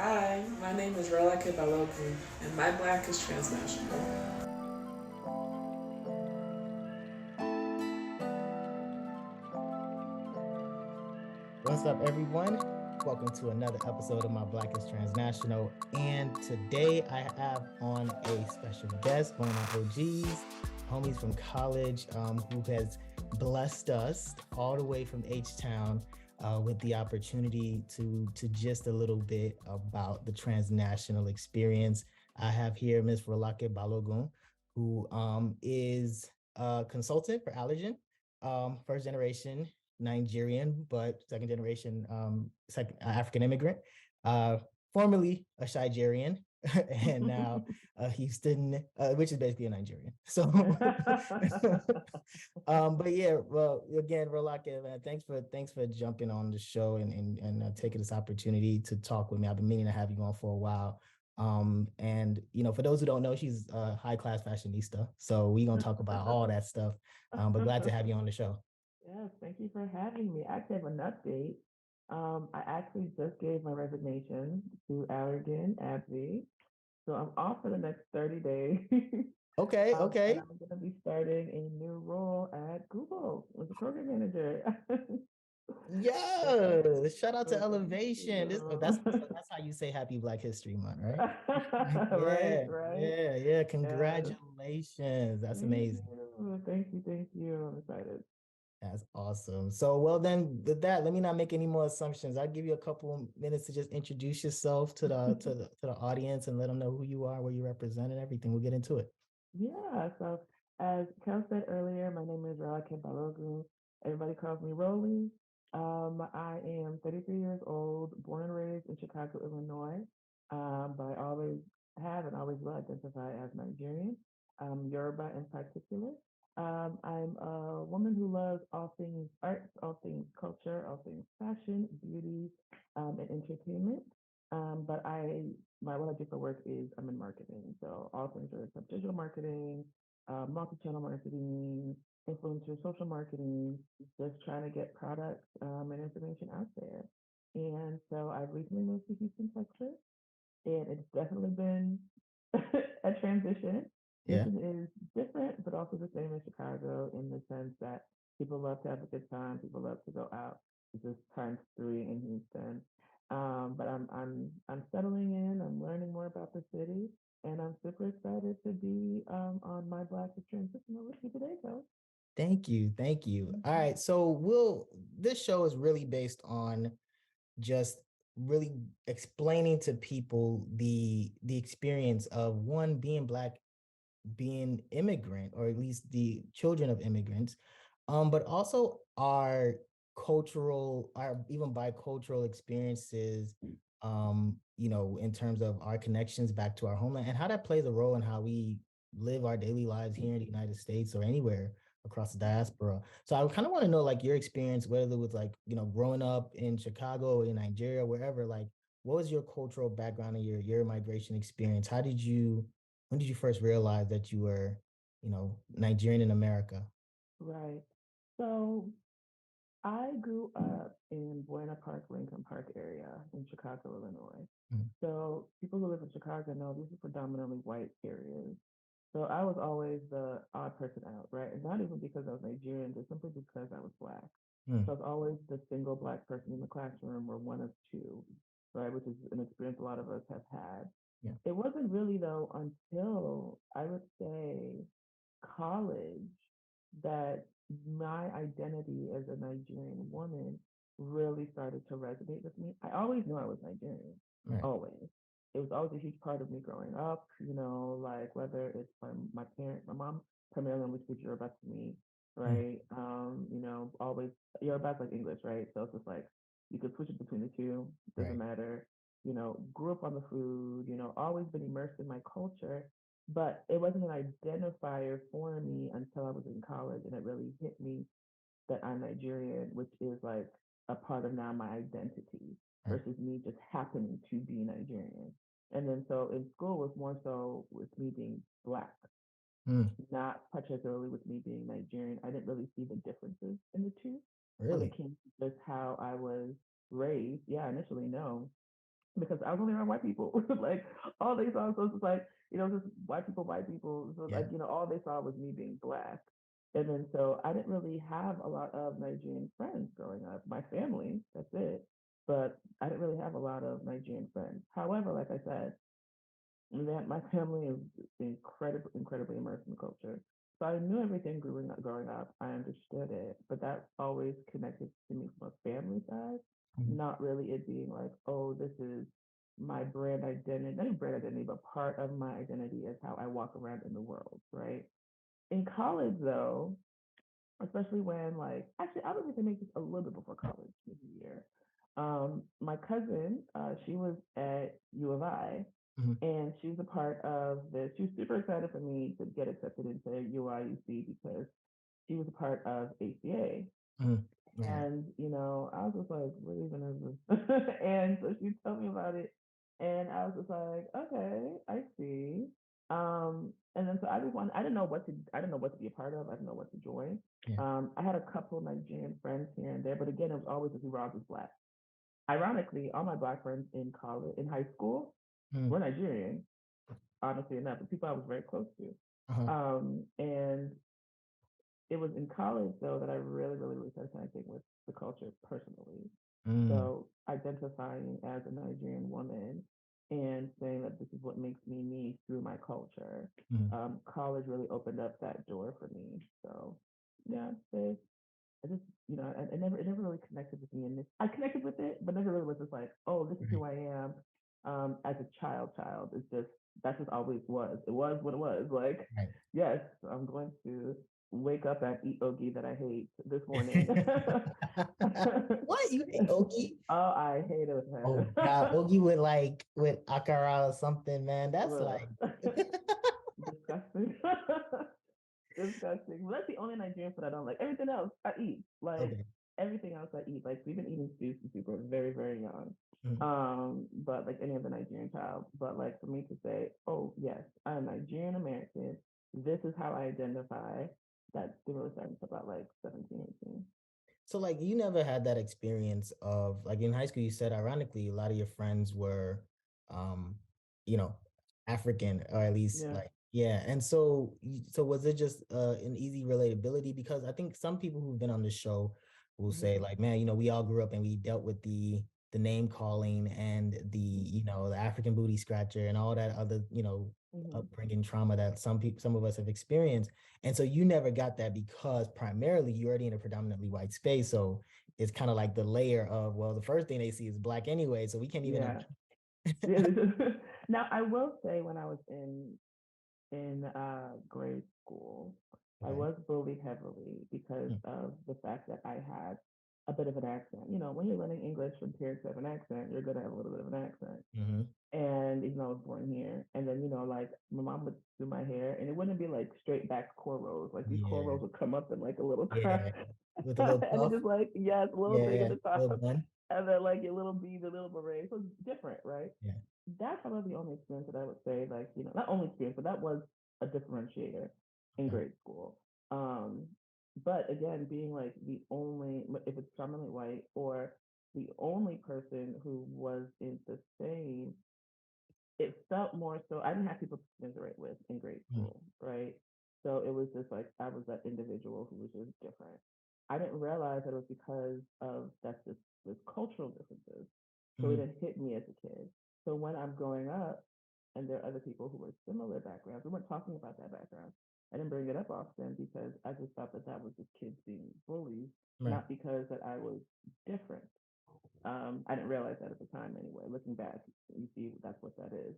Hi, my name is Rolake Balogun, and my Black is transnational. What's up, everyone? Welcome to another episode of My Black is Transnational. And today I have on a special guest, one of my OGs, homies from college, who has blessed us all the way from H-Town with the opportunity to just a little bit about the transnational experience. I have here Ms. Rolake Balogun, who is a consultant for Allergen, first generation Nigerian, but second generation African immigrant, formerly a Shigerian, and now a Houston, which is basically a Nigerian. So, but yeah, well, again, Rolake, man, thanks for jumping on the show and taking this opportunity to talk with me. I've been meaning to have you on for a while. And for those who don't know, she's a high class fashionista. So we're gonna talk about all that stuff. But glad to have you on the show. Yes, thank you for having me. I actually have an update. I actually just gave my resignation to Allergan AbbVie, so I'm off for the next 30 days. Okay, And okay. I'm going to be starting a new role at Google as a program manager. So, Yeah. Shout out to so thank Elevation. This you. that's how you say Happy Black History Month, right? Right, Yeah, right. yeah. Yes. Congratulations. That's Thank amazing. you. Thank you. Thank you. I'm excited. That's awesome. So, well, then, with that, let me not make any more assumptions. I'll give you a couple minutes to just introduce yourself to the audience and let them know who you are, where you represent, and everything. We'll get into it. Yeah, so as Kel said earlier, my name is Rolake Balogun. Everybody calls me Rolly. I am 33 years old, born and raised in Chicago, Illinois. But I always have and always will identify as Nigerian, Yoruba in particular. I'm a woman who loves all things arts, all things culture, all things fashion, beauty, and entertainment. But what I do for work is I'm in marketing, so all things related to digital marketing, multi-channel marketing, influencer social marketing, just trying to get products and information out there. And so I've recently moved to Houston, Texas, and it's definitely been a transition. Yeah. Houston is different, but also the same as Chicago in the sense that people love to have a good time, people love to go out. It's just times three in Houston. But I'm settling in. I'm learning more about the city, and I'm super excited to be on my Black is Transitional with you today, though. Thank you. Thank you. All Mhm. right. So this show is really based on just really explaining to people the experience of one being black, being immigrant, or at least the children of immigrants, but also our even bicultural experiences, in terms of our connections back to our homeland and how that plays a role in how we live our daily lives here in the United States or anywhere across the diaspora. So I kind of want to know like your experience, whether it was like, growing up in Chicago or in Nigeria, wherever, like what was your cultural background and your migration experience? When did you first realize that you were, Nigerian in America? Right. So I grew up in Buena Park, Lincoln Park area in Chicago, Illinois. Mm. So people who live in Chicago know these are predominantly white areas. So I was always the odd person out, right? And not even because I was Nigerian, but simply because I was black. Mm. So I was always the single black person in the classroom or one of two, right? Which is an experience a lot of us have had. Yeah. It wasn't really though until I would say college that my identity as a Nigerian woman really started to resonate with me. I always knew I was Nigerian, Right. always. It was always a huge part of me growing up, like whether it's from my parent, my mom primarily only speaks Yoruba to me, Mm. right? Always Yoruba's like English, right? So it's just like you could switch it between the two, doesn't Right. matter. Grew up on the food, always been immersed in my culture, but it wasn't an identifier for me until I was in college, and it really hit me that I'm Nigerian, which is like a part of now my identity Right. versus me just happening to be Nigerian. And then so in school was more so with me being black, Mm. not particularly with me being Nigerian. I didn't really see the differences in the two when Really? it came to just how I was raised. Yeah, initially no, because I was only around white people. Like all they saw, so it's just like, just white people, white people. So Yeah. like, all they saw was me being black. And then so I didn't really have a lot of Nigerian friends growing up. My family, that's it. But I didn't really have a lot of Nigerian friends. However, like I said, that my family is incredibly immersed in the culture. So I knew everything growing up. I understood it, but that's always connected to me from a family side, Mhm. not really it being like, oh, this is my brand identity, not even brand identity, but part of my identity is how I walk around in the world, right? In college, though, especially when like actually I was going to make this a little bit before college, maybe a year. My cousin, she was at U of I, Mhm. and she was a part of this. She was super excited for me to get accepted into UIUC because she was a part of ACA. Mhm. Yeah. And, I was just like, what even is this? And so she told me about it. And I was just like, okay, I see. And then so I didn't know I didn't know what to be a part of. I didn't know what to join. Yeah. I had a couple Nigerian friends here and there, but again, it was always just who I was black. Ironically, all my black friends in college, in high school, Mhm. were Nigerian, honestly enough, the people I was very close to. Uh-huh. And it was in college though that I really, really, really started connecting with the culture personally. Mm. So identifying as a Nigerian woman and saying that this is what makes me me through my culture. Mhm. College really opened up that door for me. So yeah, I just, it never really connected with me in this. I connected with it, but never really was just like, oh, this is Right. who I am. As a child. It's just that's just always was. It was what it was. Like, Right. yes, I'm going to wake up and eat ogi that I hate this morning. What you hate Ogie? Oh, I hate it with Oh her. God, Ogie with with akara or something, man. That's Ugh. like Disgusting. Disgusting. Well, that's the only Nigerian food I don't like. Everything else I eat. Like okay. everything else I eat. Like we've been eating stew since we were very, very young. Mhm. But like any other Nigerian child. But like for me to say, oh yes, I'm Nigerian American. This is how I identify. That's the really starting to about like 17, 18. So like you never had that experience of like in high school, you said ironically, a lot of your friends were um, you know, African or at least Yeah. like yeah. And so so was it just an easy relatability? Because I think some people who've been on the show will Hmm. say like, man, we all grew up and we dealt with the name calling and the, the African booty scratcher and all that other, Hmm. upbringing trauma that some of us have experienced. And so you never got that because primarily you're already in a predominantly white space. So it's kind of like the layer of, well, the first thing they see is black anyway. So we can't even. Yeah. Yeah. Now I will say when I was in grade school, I Okay. was bullied heavily because of the fact that I had a bit of an accent. When you're learning English from parents who have an accent, you're gonna have a little bit of an accent. Mm-hmm. And even though I was born here, and then like my mom would do my hair, and it wouldn't be like straight back cornrows. Like these Yeah. cornrows would come up in like a little Yeah. crest, With a little and it puff. just like yes, a little Yeah. big Yeah. at the Little top, bun. and then like your little beads, a little beret. So it's different, right? Yeah. That's probably the only experience that I would say, like, not only experience, but that was a differentiator in Okay. grade school. Um, but again, being like the only, if it's predominantly white, or the only person who was in the same, it felt more so, I didn't have people to commiserate with in grade Mm. school, right? So it was just like, I was that individual who was just different. I didn't realize that it was because of that's just this cultural differences. So it Mm. didn't hit me as a kid. So when I'm growing up and there are other people who were similar backgrounds, we weren't talking about that background. I didn't bring it up often because I just thought that that was just kids being bullies, Right. not because that I was different. I didn't realize that at the time anyway. Looking back, you see that's what that is.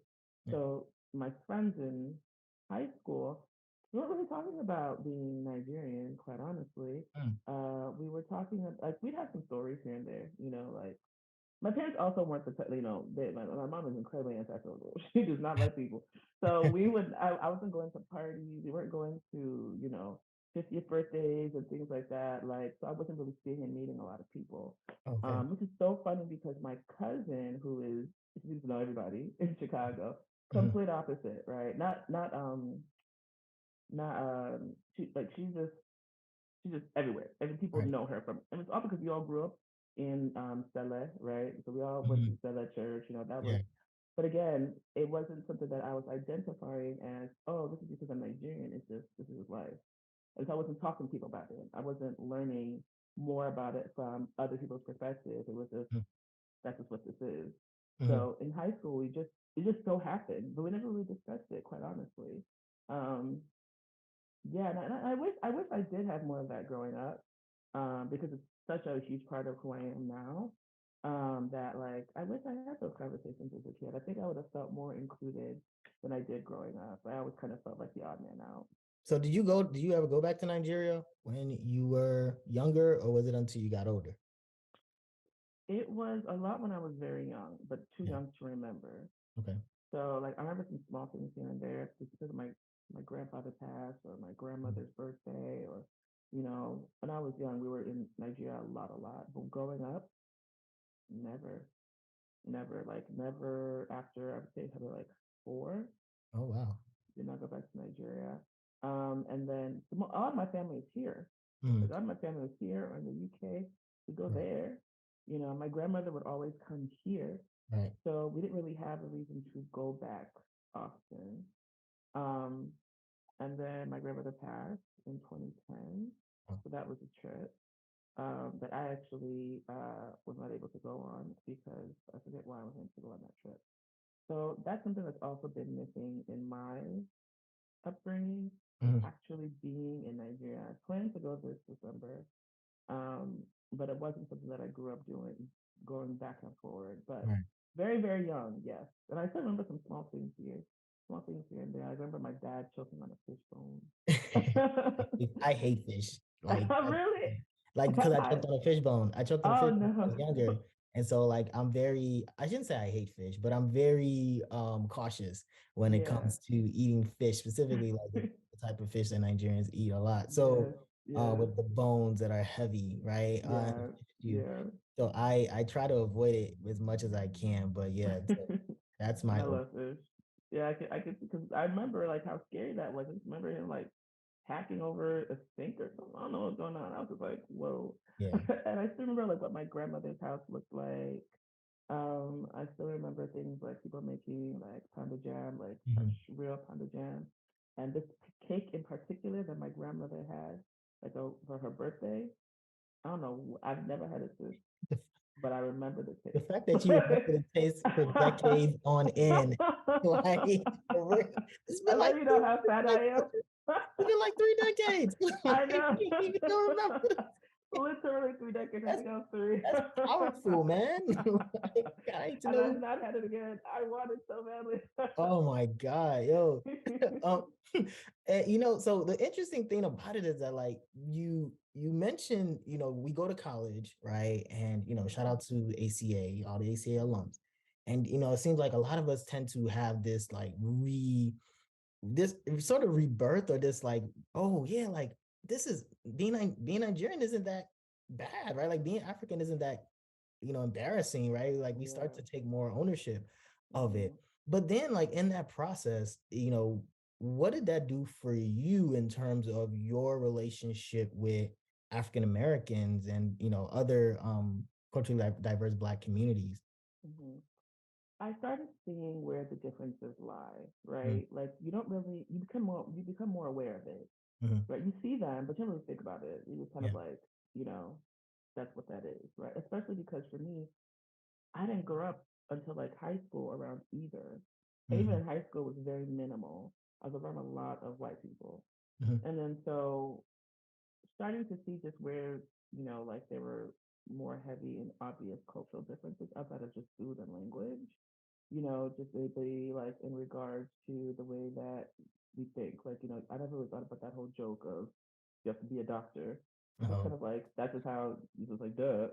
Yeah. So my friends in high school, we weren't really talking about being Nigerian, quite honestly. Mm. We were talking like we'd have some stories here and there, like my parents also weren't the my mom is incredibly antisocial. She does not like people. So I wasn't going to parties. We weren't going to 50th birthdays and things like that. Like so I wasn't really seeing and meeting a lot of people. Okay. Which is so funny because my cousin, who is she used to know everybody in Chicago, Mhm. complete opposite, right? Not she's just everywhere. And people Right. know her from, and it's all because we all grew up in Sele, right? So we all went Mhm. to Sele Church. That was. Yeah. But again, it wasn't something that I was identifying as, oh, this is because I'm Nigerian. It's just this is life. And so I wasn't talking to people about it. I wasn't learning more about it from other people's perspectives. It was just that's just what this is. Mm-hmm. So in high school, we just it just so happened, but we never really discussed it, quite honestly. Um, yeah, and I wish I did have more of that growing up, because it's such a huge part of who I am now. That like I wish I had those conversations as a kid. I think I would have felt more included than I did growing up. I always kind of felt like the odd man out. So did you ever go back to Nigeria when you were younger, or was it until you got older? It was a lot when I was very young, but too Yeah. young to remember. Okay. So like I remember some small things here and there, just because of my grandfather passed or my Mhm. grandmother's birthday, or when I was young we were in Nigeria a lot. But growing up, never, never, like never after I would say probably like 4, Oh wow. did not go back to Nigeria. And then a lot of my family is here. Mm. Like a lot of my family is here or in the UK. We go Right. there. My grandmother would always come here, Right. so we didn't really have a reason to go back often. Um, and then my grandmother passed in 2010, Oh, so that was a trip that I actually was not able to go on because I forget why I was able to go on that trip. So that's something that's also been missing in my upbringing, is mhm. actually being in Nigeria. I planned to go this December, um, but it wasn't something that I grew up doing, going back and forward. But Right. very, very young, yes. And I still remember some small things here and there. I remember my dad choking on a fish bone. I hate fish. Really? Like because I I, choked on a fish bone. I choked on a oh fish bone when I no. was younger. And so like I shouldn't say I hate fish, but I'm very cautious when it Yeah. comes to eating fish, specifically like the type of fish that Nigerians eat a lot. So Yes. Yes. with the bones that are heavy, right? Yeah. You Yeah. so I try to avoid it as much as I can. But yeah, so that's my I love fish. Yeah, I could because I remember like how scary that was. I just remember him like hacking over a sink or something. I don't know what's going on. I was just like, whoa. yeah. And I still remember like what my grandmother's house looked like. I still remember things like people making like pounded jam, like Mhm. real pounded jam. And this cake in particular that my grandmother had, like for her birthday. I don't know. I've never had it since, but I remember the The taste. fact that you remember the taste for decades on end, like for real, it's I been like let you know how sad I am. it's been like 3 decades. I Like know. you even don't remember. Literally 3 decades. I That's think I was 3. that's powerful, man. Like, I hate to And I've know. not had it again. I want it so badly. Oh my God, yo. um, so the interesting thing about it is that like you mentioned, we go to college, right? And shout out to ACA, all the ACA alums. And it seems like a lot of us tend to have this like this sort of rebirth, or this like, oh yeah, like this is being Nigerian isn't that bad, right? Like being African isn't that embarrassing, right? Like we start Yeah. to take more ownership of it. Hmm. But then like in that process, what did that do for you in terms of your relationship with African Americans and other culturally diverse Black communities? Hmm. I started seeing where the differences lie, Mm, right? Like you become more aware of it, mhm, right? You see them, but you don't really think about it. You just kind yeah. of like, you know, that's what that is, right? Especially because for me, I didn't grow up until like high school around either. And even Mhm, in high school it was very minimal. I was around a lot of white people. mhm, And then so starting to see just where, like there were more heavy and obvious cultural differences outside of just food and language, just maybe like in regards to the way that we think. Like, I never really thought about that whole joke of you have to be a doctor. It's uh-huh, kind of like that's just how you just like duh.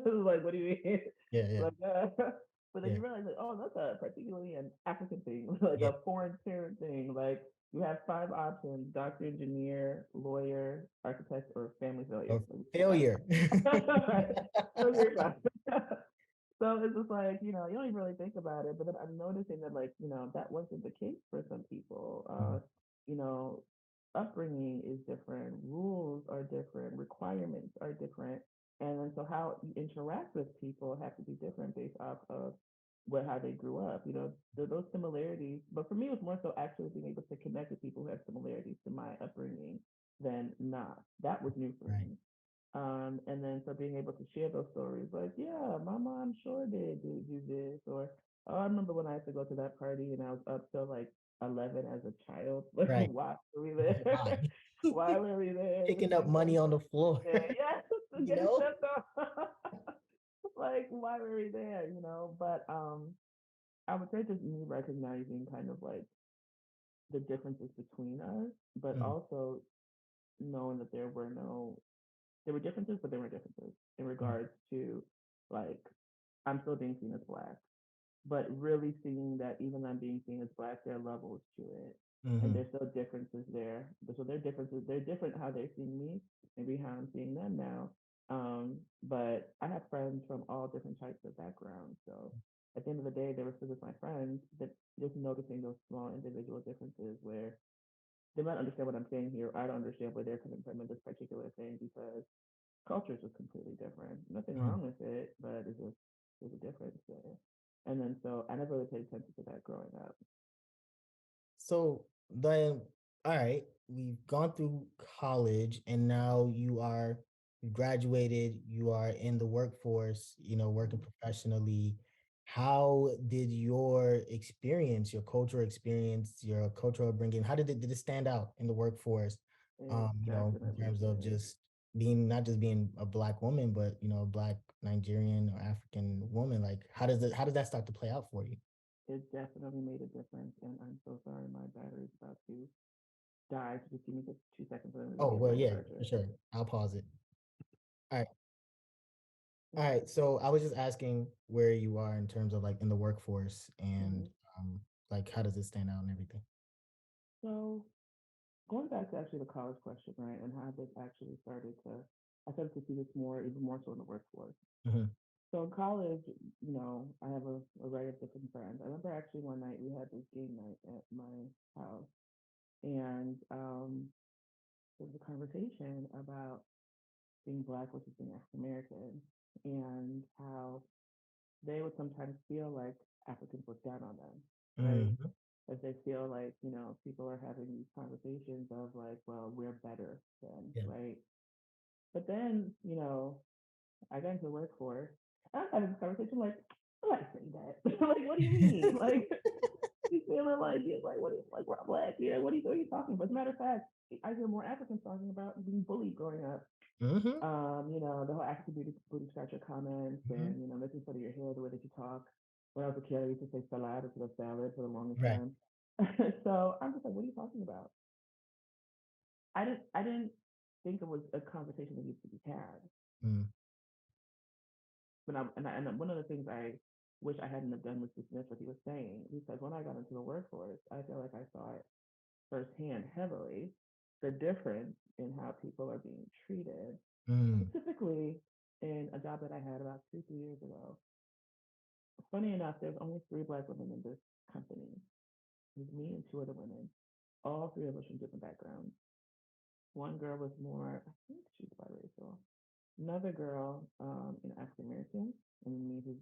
Like what do you mean? yeah, yeah, Like but then yeah, you realize like, oh, that's a particularly an African thing, like yeah. a foreign parent thing. Like you have 5 options: doctor, engineer, lawyer, architect, or family failure. Or Like, failure. right. So you're fine. So it's just like, you don't even really think about it. But then I'm noticing that, like, that wasn't the case for some people. Mhm, You know, upbringing is different, rules are different, requirements are different. And then so how you interact with people have to be different based off of how they grew up. Those similarities. But for me, it was more so actually being able to connect with people who have similarities to my upbringing than not. That was new for Right. me. And then so being able to share those stories, like, yeah, my mom sure did do this, or oh, I remember when I had to go to that party and I was up till like 11 as a child. Like, Right. why were we there? Why? Why were we there? It was Picking up my money friend's on the floor, birthday. Yes, you getting know? stepped on. Like, why were we there? But I would say just me recognizing kind of like the differences between us, but Mm, also knowing that there were differences, but there were differences in mm, regards to, like, I'm still being seen as black, but really seeing that even though I'm being seen as black, there are levels to it. And mhm, there's still differences there. So there are differences. They're different how they're seeing me, maybe how I'm seeing them now. But I have friends from all different types of backgrounds. So at the end of the day, they were still just my friends, but just noticing those small individual differences where they might understand what I'm saying here. I don't understand where they're coming from in this particular thing because culture is just completely different. Nothing mm. wrong with it, but there's a difference there. And then so I never really paid attention to that growing up. So then, all right, we've gone through college and now you graduated, you are in the workforce, working Mhm. professionally. How did your experience, your cultural experience, your cultural upbringing, how did it stand out in the workforce? It In definitely terms of did. just being not just being a black woman, but a black Nigerian or African woman. Like how does that start to play out for you? It definitely made a difference. And I'm so sorry my battery's about to die. So just give me just 2 seconds. Let me Oh, get well, my yeah, for charger. sure. I'll pause it. All right. All Okay. right. So I was just asking where you are in terms of like in the workforce and hmm like how does it stand out and everything? So going back to actually the college question, right, and how this actually I started to see this even more so in the workforce. Hmm. So in college, I have a array of different friends. I remember actually one night we had this game night at my house, and there was a conversation about being black versus being African American, and how they would sometimes feel like Africans look down on them, right? Hmm. As they feel like people are having these conversations of like, well, we're better than, Yeah. right? But then I got into the workforce. I'm having this conversation like, I say that. Like, what do you mean? Like, you feeling like you're like, what is like we're black? Yeah, what are you talking about? As a matter of fact, I hear more Africans talking about being bullied growing up. Hmm. The whole African booty scratcher comments Hmm. and making fun of your hair, the way that you talk. When I was a kid, I used to say salad instead of salad for the longest Right. time. So I'm just like, what are you talking about? I didn't think it was a conversation that needs to be had. Mm. And one of the things I wish I hadn't have done was dismiss what he was saying, because when I got into the workforce, I feel like I saw it firsthand heavily, the difference in how people are being treated, Mm. specifically in a job that I had about 3 years ago. Funny enough, there's only three black women in this company. It was me and two other women, all three of us from different backgrounds. One girl was more, I think she's biracial. Another girl, African American, and me who's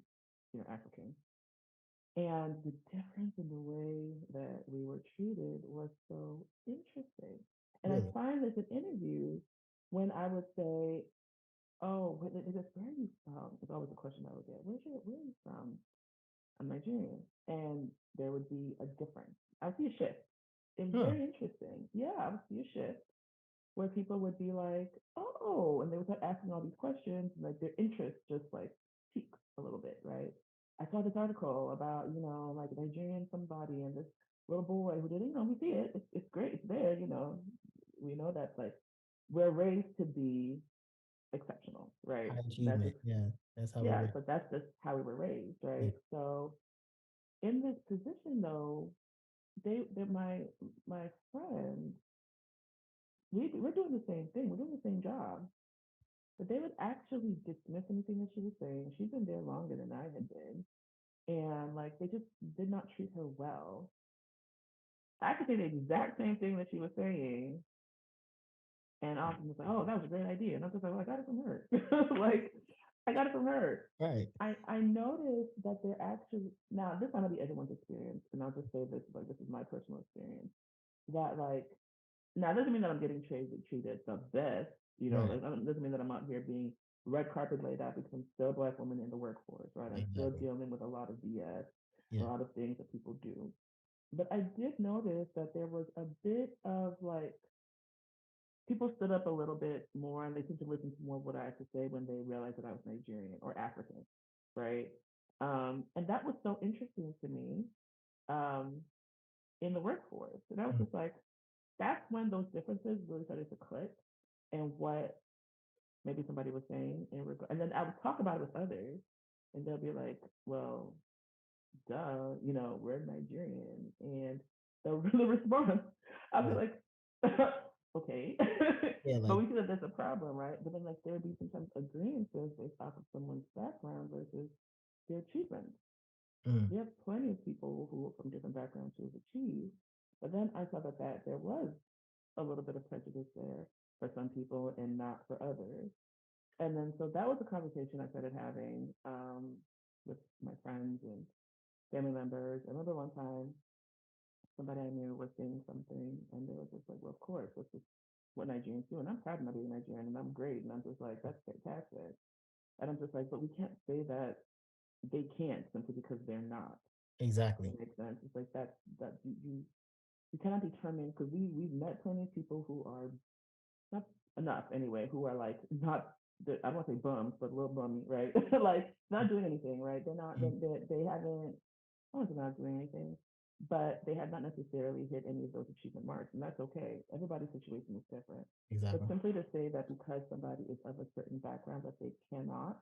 African. And the difference in the way that we were treated was so interesting. And I Really? find this in interviews when I would say, "Oh, is this where are you from?" It's always a question I would get. Where are you from? I'm Nigerian, and there would be a difference. I would see a shift. It was Huh. very interesting. Yeah, I would see a shift where people would be like, "Oh," and they would start asking all these questions, and like their interest just like peaks a little bit, right? I saw this article about like Nigerian somebody and this little boy who did it. We see it. It's great. It's there. We know that like we're raised to be exceptional, right? High That's achievement. just Yeah. That's how we yeah, were. but that's just how we were raised, Yeah. right? So in this position though, they my friend, we're doing the same thing. We're doing the same job. But they would actually dismiss anything that she was saying. She'd been there longer than I had been. And like they just did not treat her well. I could say the exact same thing that she was saying, And Austin was like, "Oh, that was a great idea." And I was just like, "Well, I got it from her." Like, I got it from her. Right. I noticed that they're actually now this might not be everyone's experience, and I'll just say this like this is my personal experience. That like now it doesn't mean that I'm getting treated the best, you know, Right. like it doesn't mean that I'm out here being red carpet laid out because I'm still a black woman in the workforce, right? I'm still Exactly. dealing with a lot of BS, a Yeah. lot of things that people do. But I did notice that there was a bit of like people stood up a little bit more and they seemed to listen to more of what I had to say when they realized that I was Nigerian or African, right? And that was so interesting to me um, in the workforce. And I was Mm. just like, that's when those differences really started to click and what maybe somebody was saying and then I would talk about it with others and they'll be like, well, duh, you know, we're Nigerian. And the response, I'll be Right. like, okay. Yeah. But Like. we see that there's a problem, right? But then like there would be sometimes agreements based off of someone's background versus their achievement. Mm. We have plenty of people who are from different backgrounds who have achieved. But then I saw that there was a little bit of prejudice there for some people and not for others. And then so that was a conversation I started having with my friends and family members. I remember one time somebody I knew was saying something and they were just like, well, of course, this is what Nigerians do. And I'm proud of not being Nigerian and I'm great. And I'm just like, that's fantastic. And I'm just like, but we can't say that they can't simply because they're not. Exactly. It makes sense. It's like that you cannot determine because we've met plenty of people who are not enough anyway, who are like not I don't want to say bums, but a little bummy, right? Like not doing anything, right? They're not Mm. they haven't I don't think they're not doing anything, but they have not necessarily hit any of those achievement marks, and that's okay. Everybody's situation is different. But Exactly. simply to say that because somebody is of a certain background that they cannot,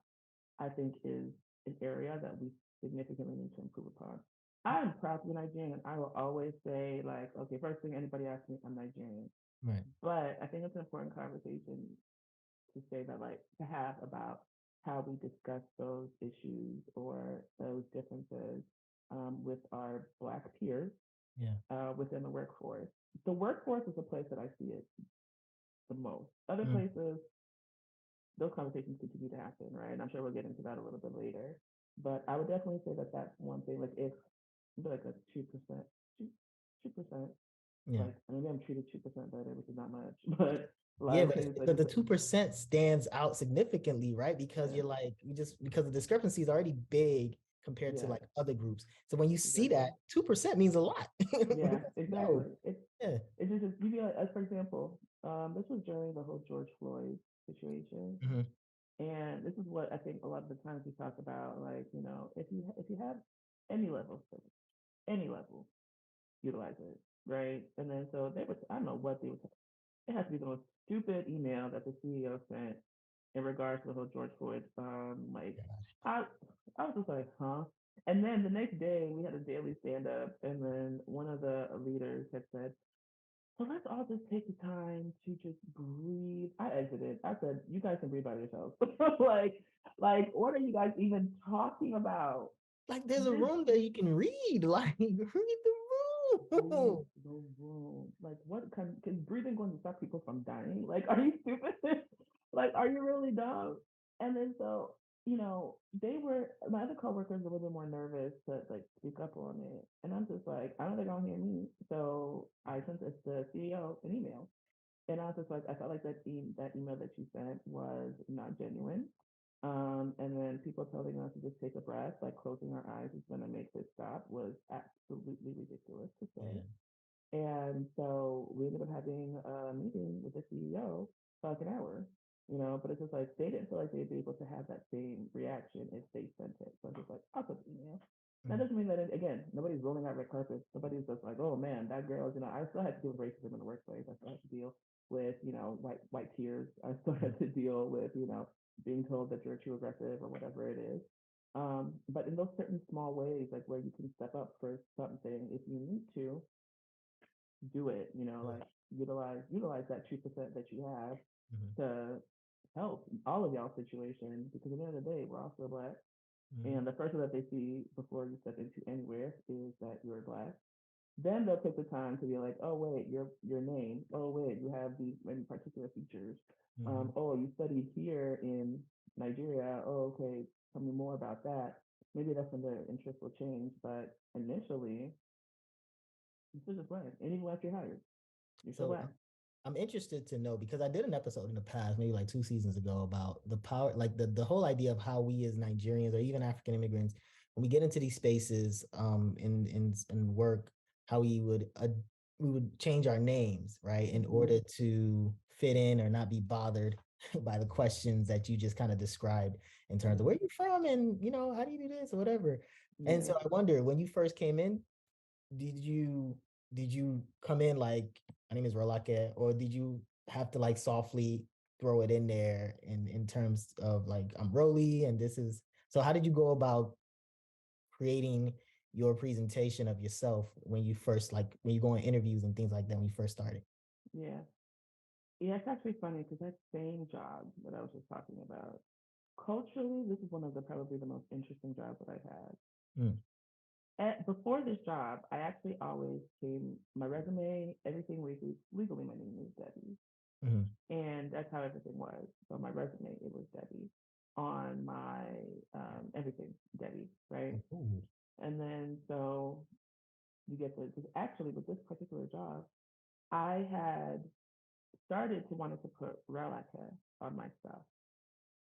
I think is an area that we significantly need to improve upon. I'm proud to be Nigerian, and I will always say, like, okay, first thing anybody asks me, I'm Nigerian. Right. But I think it's an important conversation to say that, like, to have about how we discuss those issues or those differences with our Black peers Yeah. within the workforce. The workforce is a place that I see it the most. Other Mm. places, those conversations continue to happen, right? And I'm sure we'll get into that a little bit later. But I would definitely say that that's one thing. Like if like a 2%, 2%, Yeah. like maybe I'm treated 2% better, which is not much, but Yeah, like it's like but the 2% stands out significantly, right? Because you're like, you just because the discrepancy is already big compared to yeah, like other groups. So when you see exactly. that 2% means a lot. Yeah, exactly. No. It's Yeah. it's just you be like, as for example, this was during the whole George Floyd situation, Mhm. and this is what I think a lot of the times we talk about, like you know, if you have any level of privilege, any level, utilize it, right? And then so they were, I don't know what they were, it has to be the most stupid email that the CEO sent in regards to the whole George Floyd. Like I, I was just like, huh? And then the next day we had a daily stand up, and then one of the leaders had said, so let's all just take the time to just breathe. I exited. I said, you guys can breathe by yourselves. like, what are you guys even talking about? Like there's a This room that you can read. Like read the read room. the room. Like, what can breathing going to stop people from dying? Like, are you stupid? Like, are you really dumb? And then so, you know, they were my other coworkers were a little bit more nervous to like speak up on it, and I'm just like, I don't think they're gonna hear me. So I sent the CEO an email, and I was just like, I felt like that email that you sent was not genuine. And then people telling us to just take a breath, like closing our eyes is going to make this stop, was absolutely ridiculous to say. Yeah. And so we ended up having a meeting with the CEO for like an hour, you know, but it's just like they didn't feel like they'd be able to have that same reaction if they sent it. So I'm just like, I'll put the email. That Mm. doesn't mean that, again, nobody's rolling out red carpets. Nobody's just like, oh man, that girl, you know, I still had to deal with racism in the workplace. I still had to deal with, you know, white tears. I still had to deal with, you know, being told that you're too aggressive or whatever it is. But in those certain small ways, like where you can step up for something if you need to, do it, you know, Do like it. utilize that 2% that you have Mhm. to help all of y'all situation because at the end of the day, we're all still Black. Mhm. And the first thing that they see before you step into anywhere is that you're Black. Then they'll take the time to be like, oh wait, your name. Oh wait, you have these many particular features. Mhm. Oh, you studied here in Nigeria. Oh, okay. Tell me more about that. Maybe that's when their interest will change. But initially, you're still just black. And even once you're hired, you're still So black. I'm interested to know because I did an episode in the past, maybe like 2 seasons ago, about the power, like the whole idea of how we as Nigerians or even African immigrants, when we get into these spaces, in work, how we would change our names, right, in order to fit in or not be bothered by the questions that you just kind of described in terms of where you from and how do you do this or whatever. And Yeah. so I wonder, when you first came in, did you did you come in like, my name is Rolake, or did you have to like softly throw it in there in terms of like, I'm Rolly and this is, so how did you go about creating your presentation of yourself when you first, like when you go on interviews and things like that when you first started? Yeah. Yeah, it's actually funny because that same job that I was just talking about, culturally, this is one of the probably the most interesting jobs that I've had. Mm, Before this job, I actually always came, my resume, everything legally, my name is Debbie. mhm. And that's how everything was. So my resume, it was Debbie. On my everything, Debbie, right? Ooh. And then so you get the, actually with this particular job, I had started to wanted to put Relica on my stuff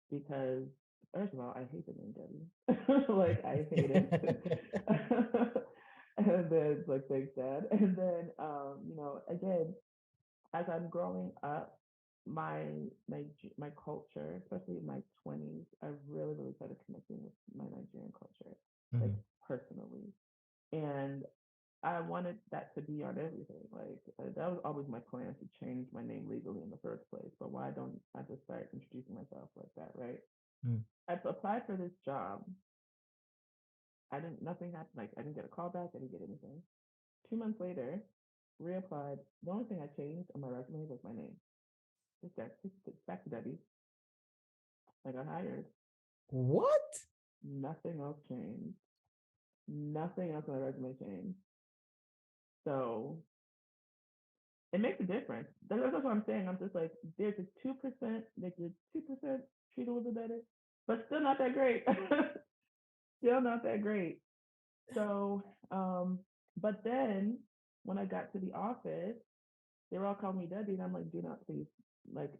because first of all, I hate the name Debbie. Like I hate it. And then it's like thanks dad. And then again, as I'm growing up, my my culture, especially in my 20s, I really, really started connecting with my Nigerian culture, like Mhm. personally. And I wanted that to be on everything. Like that was always my plan to change my name legally in the first place. But why don't I just start introducing myself like that, right? Mm. I applied for this job. I didn't. Nothing happened. Like I didn't get a call back. I didn't get anything. 2 months later, reapplied. The only thing I changed on my resume was my name. Just back to Debbie. I got hired. What? Nothing else changed. Nothing else on my resume changed. So it makes a difference. That's what I'm saying. I'm just like, there's a 2%, like the 2% treat a little bit better, but still not that great. Still not that great. So, but then when I got to the office, they were all calling me Debbie, and I'm like, do not please, like,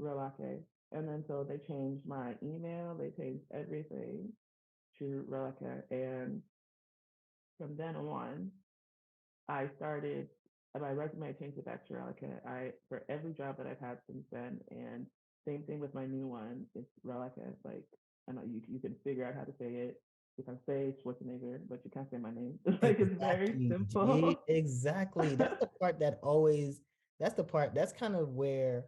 Rolake. And then so they changed my email, they changed everything to Rolake, and from then on, I started my resume. I changed it back to Relica. I for every job that I've had since then, and same thing with my new one. It's Relica. It's like I know you can figure out how to say it. You can say Schwarzenegger, but you can't say my name. Like it's very Exactly. simple. Exactly. That's the part that always, that's the part, that's kind of where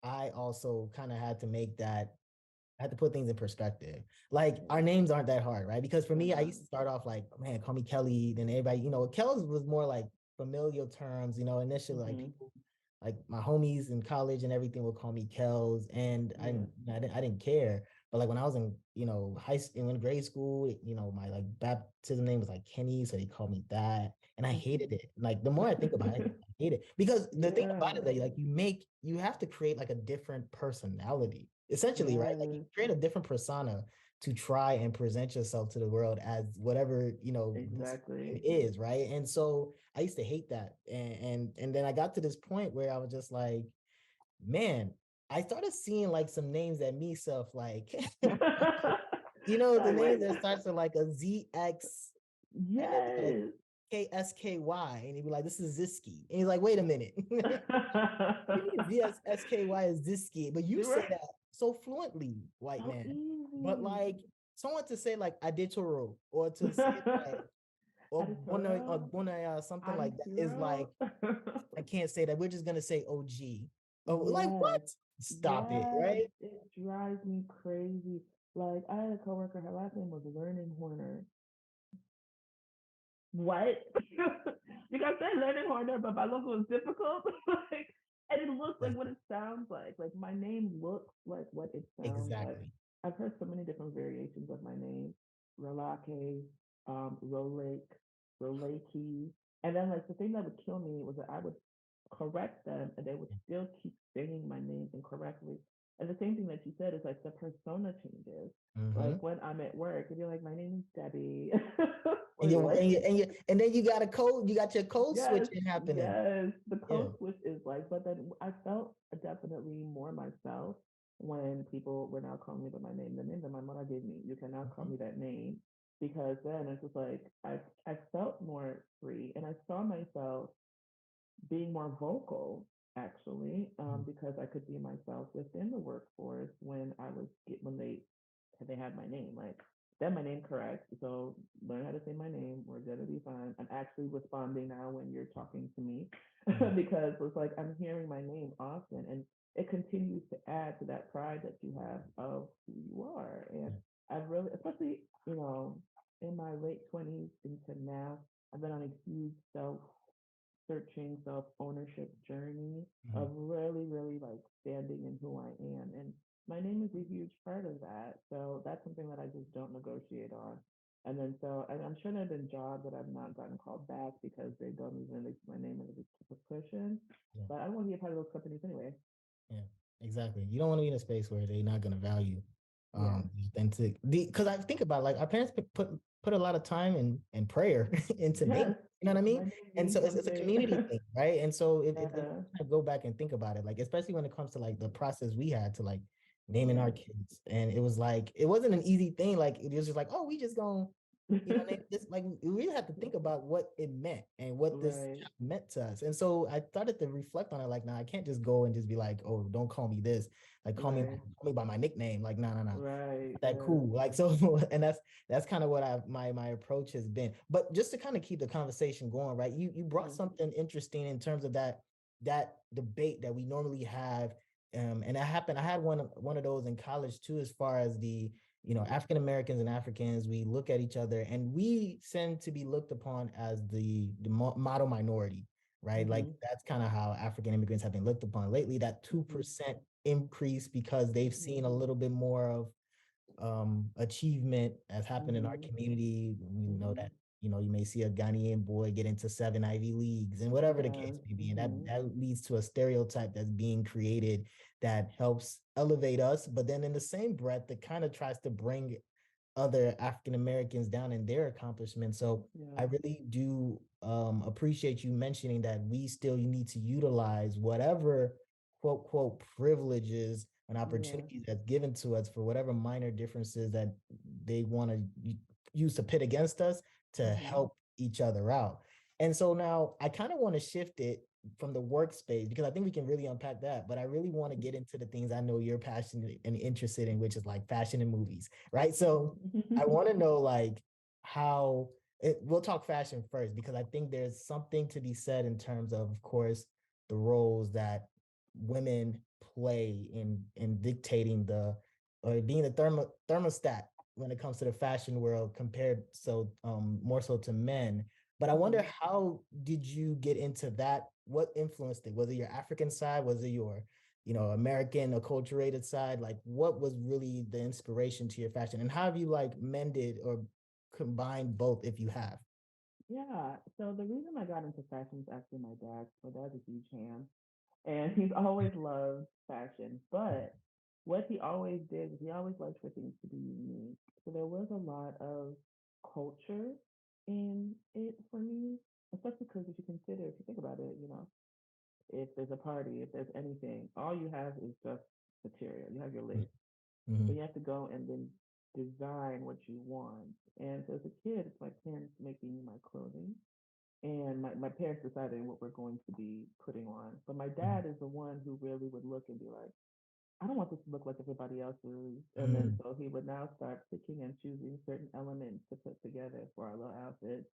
I also kind of had to make that, I had to put things in perspective. Like our names aren't that hard, right? Because for They're me, I not. used to start off like, man, call me Kelly. Then everybody, Kells was more like familial terms, initially like Hmm. people, like my homies in college and everything would call me Kells. And Yeah. I didn't care. But like when I was in, high school, in grade school, my like baptism name was like Kenny. So they called me that. And I hated Hmm. it. Like the more I think about it, I hate it. Because the thing about it is that Yeah. like you have to create like a different personality essentially, right? Like you Yes. create a different persona to try and present yourself to the world as whatever this Exactly. name is, right? And so I used to hate that, and then I got to this point where I was just like, man, I started seeing like some names that me stuff like, the Like names wait. that starts with like a ZX and then like Yes. KSKY, and he'd be like, this is Ziski, and he's like, wait a minute. You mean ZSKY is Ziski, but you say Right. that so fluently, white So man. But easy. like someone to say like Aditoro or to say like or Aditoro, something like that is Aditoro. like, I can't say that. We're just gonna say OG. Oh, like Yes, what? Stop it, yes, right? it drives me crazy. Like I had a coworker, her last name was Learning Horner. What? You guys say Learning Horner, but my logo is difficult. Like, and it looks like Like what it sounds like. Like my name looks like what it sounds like. exactly. I've heard so many different variations of my name. Rolake, Rolake, Rolakey. And then like the thing that would kill me was that I would correct them and they would still keep saying my name incorrectly. And the same thing that you said is like the persona changes. Mm-hmm. Like when I'm at work and you're like, my name is Debbie. And Or you like, and then you got a code, you got your code yes, switching happening. yes. The Yeah. code switch is like, but then I felt definitely more myself when people were now calling me by my name. The name that my mother gave me, you can now call Mm-hmm. me that name. Because then it's just like I felt more free and I saw myself being more vocal actually, because I could be myself within the workforce when they had my name. Like then my name correct. So learn how to say my name. We're gonna be fine. I'm actually responding now when you're talking to me Mm-hmm. because it's like I'm hearing my name often and it continues to add to that pride that you have of who you are. And I've really, especially, in my late 20s into now, I've been on a huge searching self ownership journey Mm-hmm. of really, really like standing in who I am. And my name is a huge part of that. So that's something that I just don't negotiate on. And then and I'm sure there have been jobs that I've not gotten called back because they don't even release my name as a cushion. Yeah. But I don't want to be a part of those companies anyway. Yeah, exactly. You don't want to be in a space where they're not going to value Yeah. authentic. Because I think about like our parents put a lot of time and prayer into name. Yes. You know what I My mean? name And means so it's a something. community thing, right? And so if you Yeah. kind of go back and think about it, like especially when it comes to like the process we had to like naming our Yeah. kids, and it was like it wasn't an easy thing. Like it was just like, oh, we just gonna name this, like we really had to think about what it meant and what this Right. meant to us. And so I started to reflect on it, like, nah, I can't just go and just be like, oh, don't call me this, like Right. call me by my nickname. Like, no, no, no. Right. That Yeah. cool. Like so, and that's kind of what my approach has been. But just to kind of keep the conversation going, right? You brought Mhm. something interesting in terms of that debate that we normally have. And that happened. I had one of those in college too, as far as the African Americans and Africans, we look at each other and we tend to be looked upon as the model minority, right? Like Mhm. that's kind of how African immigrants have been looked upon lately. That Mhm. 2% increase because they've Mhm. seen a little bit more of achievement has happened in our Mhm. community. We know Mhm. that you may see a Ghanaian boy get into 7 Ivy Leagues and whatever the case Yes. may be, and that Mhm. that leads to a stereotype that's being created that helps elevate us, but then in the same breath, it kind of tries to bring other African Americans down in their accomplishments. So I Yeah. really do appreciate you mentioning that we still need to utilize whatever quote privileges and Yeah. opportunities that's given to us for whatever minor differences that they want to use to pit against us to Mhm. help each other out. And so now I kind of want to shift it from the workspace because I think we can really unpack that. But I really want to get into the things I know you're passionate and interested in, which is like fashion and movies, right? So I Mhm. want to know like how we'll talk fashion first because I think there's something to be said in terms of course, the roles that women play in dictating the or being the thermostat when it comes to the fashion world compared more so to men. But I wonder, Mhm. how did you get into that? What influenced it? Was it your African side? Was it your American acculturated side? Like what was really the inspiration to your fashion? And how have you like mended or combined both if you have? Yeah. So the reason I got into fashion is actually my dad. My dad's a huge ham, and he's always loved fashion. But what he always did is he always liked for things to be unique. So there was a lot of culture in it for me, especially because if you think about it, if there's a party, if there's anything, all you have is just material. You have your list. Mm-hmm. So you have to go and then design what you want. And so as a kid, it's my parents making me my clothing. And my parents deciding what we're going to be putting on. But my dad is the one who really would look and be like, I don't want this to look like everybody else's. And then Mm-hmm. so he would now start picking and choosing certain elements to put together for our little outfits.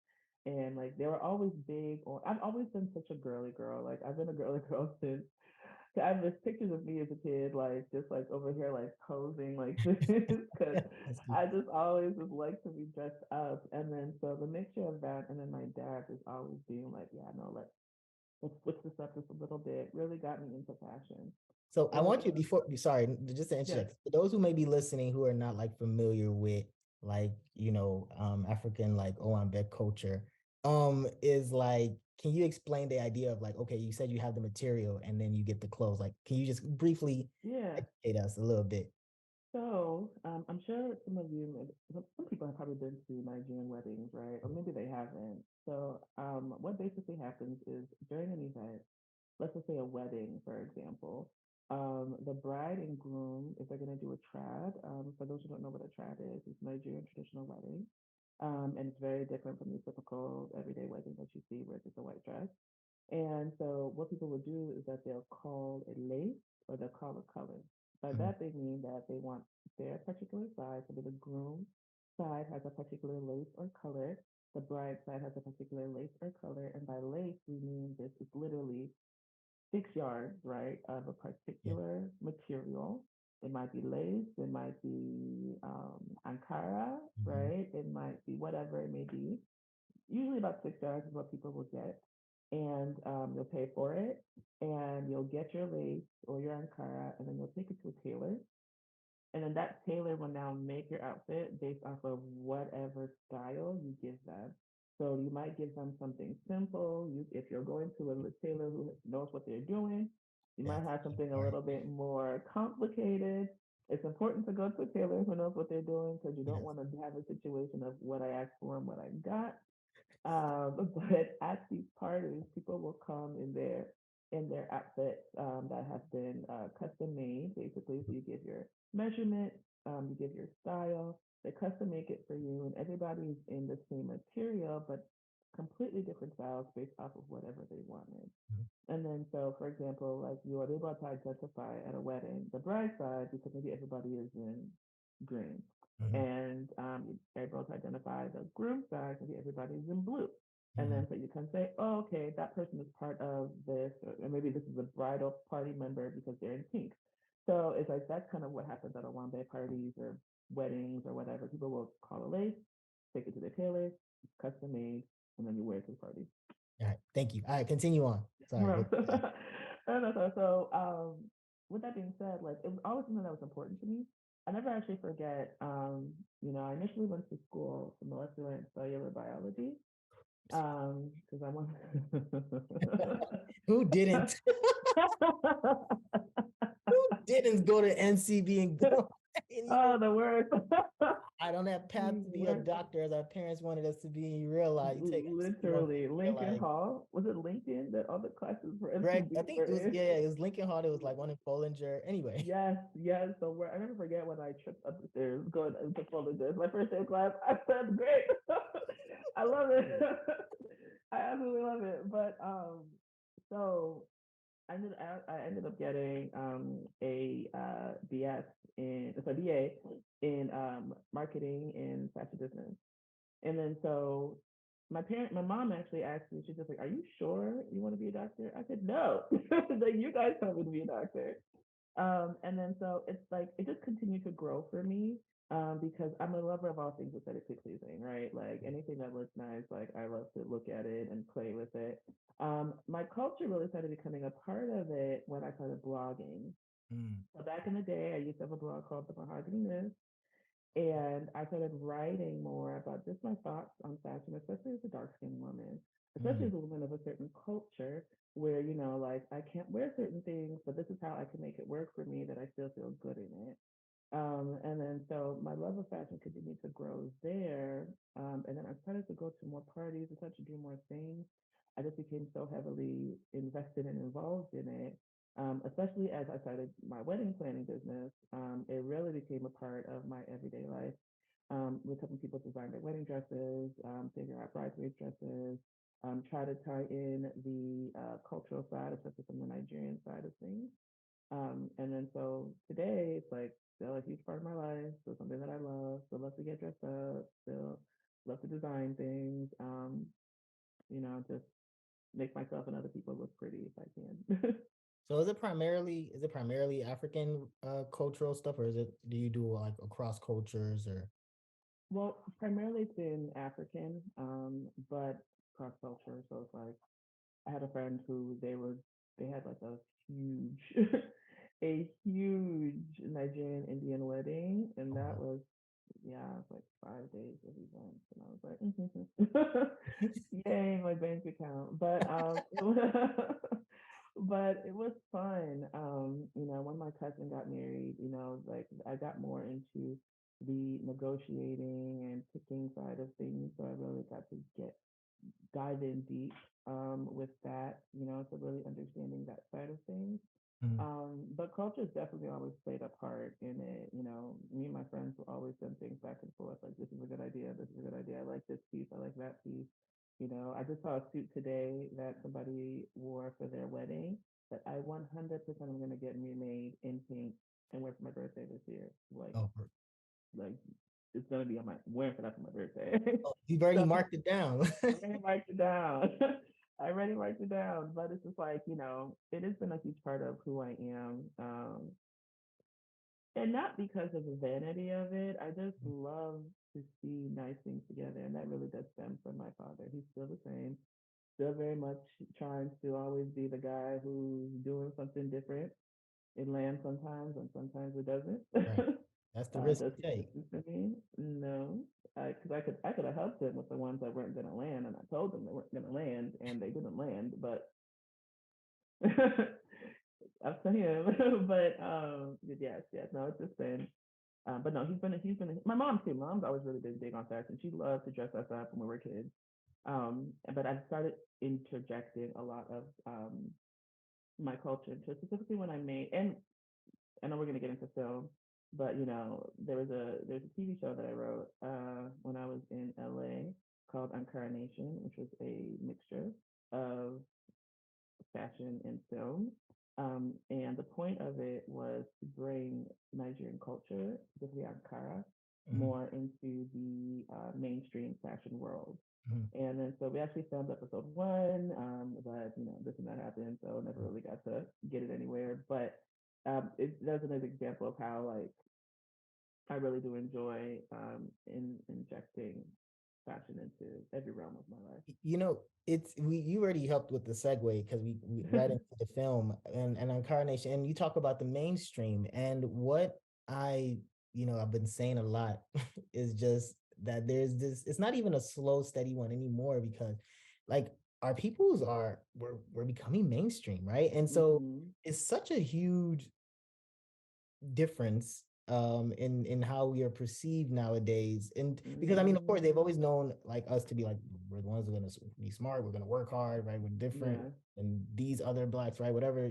And like they were always big or I've always been such a girly girl. Like I've been a girly girl since I have this pictures of me as a kid, like just like over here, like posing like this, because That's good. I just always just like to be dressed up. And then so the mixture of that, and then my dad just always being like, yeah, no, let's switch this up just a little bit, really got me into fashion. So I And want you sorry, just to yes, interject. For those who may be listening who are not like familiar with like, African like Owambe culture, is like, can you explain the idea of like, okay, you said you have the material and then you get the clothes. Like, can you just briefly Yeah. educate us a little bit? So I'm sure some of you, some people have probably been to Nigerian weddings, right? Or maybe they haven't. So what basically happens is during an event, let's just say a wedding, for example, the bride and groom, if they're going to do a trad, for those who don't know what a trad is, it's Nigerian traditional wedding. And it's very different from the typical everyday wedding that you see where it's just a white dress. And so what people will do is that they'll call a lace or they'll call a color. By Mhm. that they mean that they want their particular side, so the groom side has a particular lace or color, the bride side has a particular lace or color, and by lace we mean this is literally 6 yards, right, of a Yeah. particular material. It might be lace, it might be Ankara, Mhm. right? It might be whatever it may be. Usually about 6 yards is what people will get, and you'll pay for it, and you'll get your lace or your Ankara, and then you'll take it to a tailor, and then that tailor will now make your outfit based off of whatever style you give them. So you might give them something simple. If you're going to a tailor who knows what they're doing, you Yes. might have something a Right. little bit more complicated. It's important to go to a tailor who knows what they're doing because you don't Yes. want to have a situation of what I asked for and what I got. But at these parties, people will come in their outfits that have been custom made, basically. So you give your measurement, you give your style, they custom make it for you, and everybody's in the same material, but completely different styles based off of whatever they wanted. Mhm. And then, so for example, like you are able to identify at a wedding the bride side because maybe everybody is in green, Mhm. and you're able to identify the groom side, maybe everybody's in blue. And Mhm. then so you can say, oh, okay, that person is part of this, or maybe this is a bridal party member because they're in pink. So it's like that's kind of what happens at Owambe parties or weddings or whatever. People will call a lace, take it to the tailor, it's custom made, and then you wear it to the party. All right. Thank you. All right. Continue on. Sorry. Right. With that being said, like it was always something that was important to me. I never actually forget. I initially went to school for molecular and cellular biology. Because I want. Who didn't? Who didn't go to NCB and go? And you Oh, the word. I on that path to be a Word. doctor as our parents wanted us to be. And you realize you take NCB one, Literally, you're Lincoln like, Hall. Was it Lincoln that all the classes for Greg. I MCB think were it was in? yeah, it was Lincoln Hall. It was like one in Bollinger. Anyway, Yes, yes. So I never forget when I tripped up the stairs going into Fullerton. My first day of class, I said, "Great, I love it. I absolutely love it." But so I ended up getting a BS in it's a BA in marketing and fashion business. And then so my mom actually asked me, she's just like, "Are you sure you want to be a doctor?" I said, "No, like you guys told me to be a doctor." And then so it's like it just continued to grow for me because I'm a lover of all things aesthetically pleasing, right? Like anything that looks nice, like I love to look at it and play with it. My culture really started becoming a part of it when I started blogging. mm, So back in the day, I used to have a blog called The Mahogany Miss, and I started writing more about just my thoughts on fashion, especially as a dark skinned woman, especially mm, as a woman of a certain culture where, like I can't wear certain things, but this is how I can make it work for me that I still feel good in it. And then so my love of fashion continued to grow there. And then I started to go to more parties and started to do more things. I just became so heavily invested and involved in it. Especially as I started my wedding planning business, it really became a part of my everyday life. With helping people design their wedding dresses, figure out bridesmaids dresses, try to tie in the cultural side, especially from the Nigerian side of things. And then so today it's like still a huge part of my life, still something that I love, still love to get dressed up, still love to design things, just make myself and other people look pretty if I can. So is it primarily African cultural stuff, or do you do like across cultures or? Well, primarily it's been African, but cross culture. So it's like I had a friend who they had like a huge a huge Nigerian Indian wedding, and Oh, that wow. was yeah, it's like 5 days of events, and I was like, yay, my bank account. But but it was fun. When my cousin got married, like I got more into the negotiating and picking side of things, so I really got to dive in deep with that, so really understanding that side of things. Mhm. But culture's definitely always played a part in it. Me and my friends will always send things back and forth, like this is a good idea, this is a good idea. I like this piece, I like that piece. I just saw a suit today that somebody wore for their wedding that I 100% am gonna get remade in pink and wear for my birthday this year. Oh, Like it's gonna be on my wearing for that for my birthday. oh, you've already So marked it down. I already marked it down. I already marked it down, but it's just like, it has been a huge part of who I am. And not because of the vanity of it. I just love to see nice things together. And that really does stem from my father. He's still the same, still very much trying to always be the guy who's doing something different. It lands sometimes and sometimes it Right. doesn't. That's the risk Does you he take. listen to me? No, because I could have helped him with the ones that weren't going to land, and I told them they weren't going to land, and they didn't land. But up to him. But yes, no, it's just been. But no, he's been. My mom too. Mom's always really been big on fashion. She loved to dress us up when we were kids. But I started interjecting a lot of my culture into specifically when I made, and I know we're gonna get into film, but there's a TV show that I wrote when I was in LA called Incarnation, which was a mixture of fashion and film. And the point of it was to bring Nigerian culture, specifically Ankara, Mhm. more into the mainstream fashion world. Mhm. And then so we actually filmed episode one, but this and that happened, so never really got to get it anywhere. But that's another example of how like I really do enjoy injecting fashion into every realm of my It's you already helped with the segue because we right life. into the film and Incarnation, and you talk about the mainstream. And what I, I've been saying a lot is just that there's this, it's not even a slow, steady one anymore because like our peoples we're becoming mainstream, right? And so Hmm. it's such a huge difference in how we are perceived nowadays. And because I mean, of course, they've Hmm. always known like us to be like, we're the ones who are going to be smart, we're going to work hard, right? We're different Yeah. than these other blacks, right? Whatever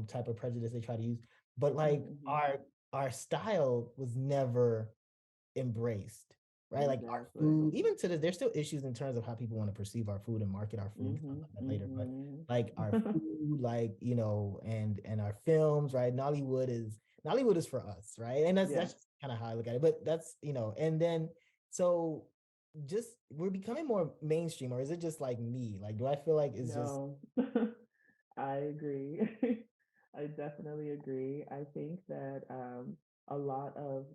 type of prejudice they try to use. But like Hmm. our style was never embraced, right? Like our Exactly. food, even to this, there's still issues in terms of how people want to perceive our food and market our food. We can talk Hmm. about that later, but Hmm. like our food, like and our films, right? Nollywood is for us, right? And that's Yeah. that's kind of how I look at it. But that's and then so just we're becoming more mainstream, or is it just like me? Like, do I feel like it's just No, I agree. I definitely agree. I think that a lot of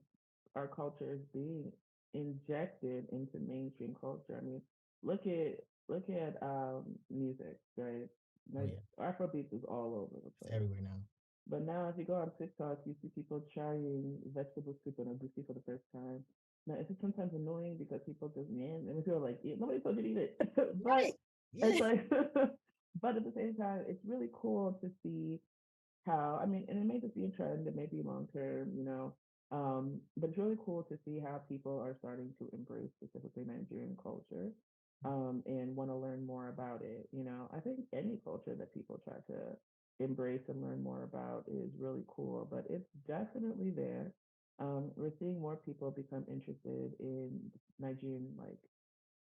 our culture is being injected into mainstream culture. I mean, look at music, right? oh Like yeah, Afrobeat is all over the it's place. everywhere now. But now, if you go on TikTok, you see people trying vegetable soup in a buffet for the first time. Now, it's sometimes annoying because people just, man, and people are like, yeah, nobody told you to eat it. Right. But it's Yeah. like, but at the same time, it's really cool to see how, I mean, and it may just be a trend, it may be long term, but it's really cool to see how people are starting to embrace specifically Nigerian culture, and want to learn more about it. I think any culture that people try to embrace and learn more about is really cool, but it's definitely there. We're seeing more people become interested in Nigerian like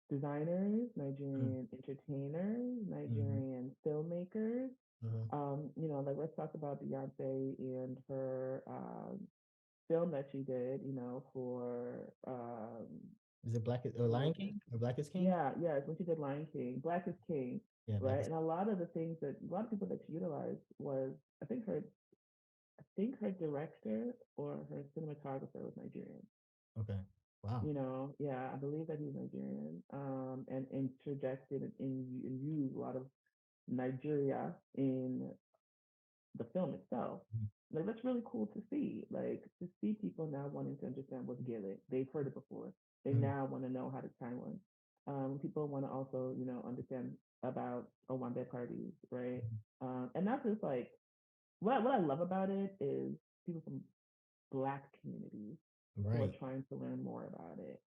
designers, Mhm. Nigerian entertainers, Mhm. Nigerian filmmakers. Mhm. Like let's talk about Beyonce and her film that she did, for Is it Black or what Lion is it? King or Black is King? Yeah, yeah, it's when she did Lion King, Black is King, Yeah, Black right? is And a lot of the things that a lot of people that she utilized was I think her director or her cinematographer was Nigerian. okay. Wow. Yeah, I believe that he's Nigerian, and interjected and used a lot of Nigeria in the film itself. Like that's really cool to see. Like to see people now wanting to understand what's Gaelic. They've heard it before. They Mhm. now want to know how to tie one. People want to also, understand about Owambe parties, right? And that's just like what I love about it is people from Black communities who are Right. trying to learn more about it,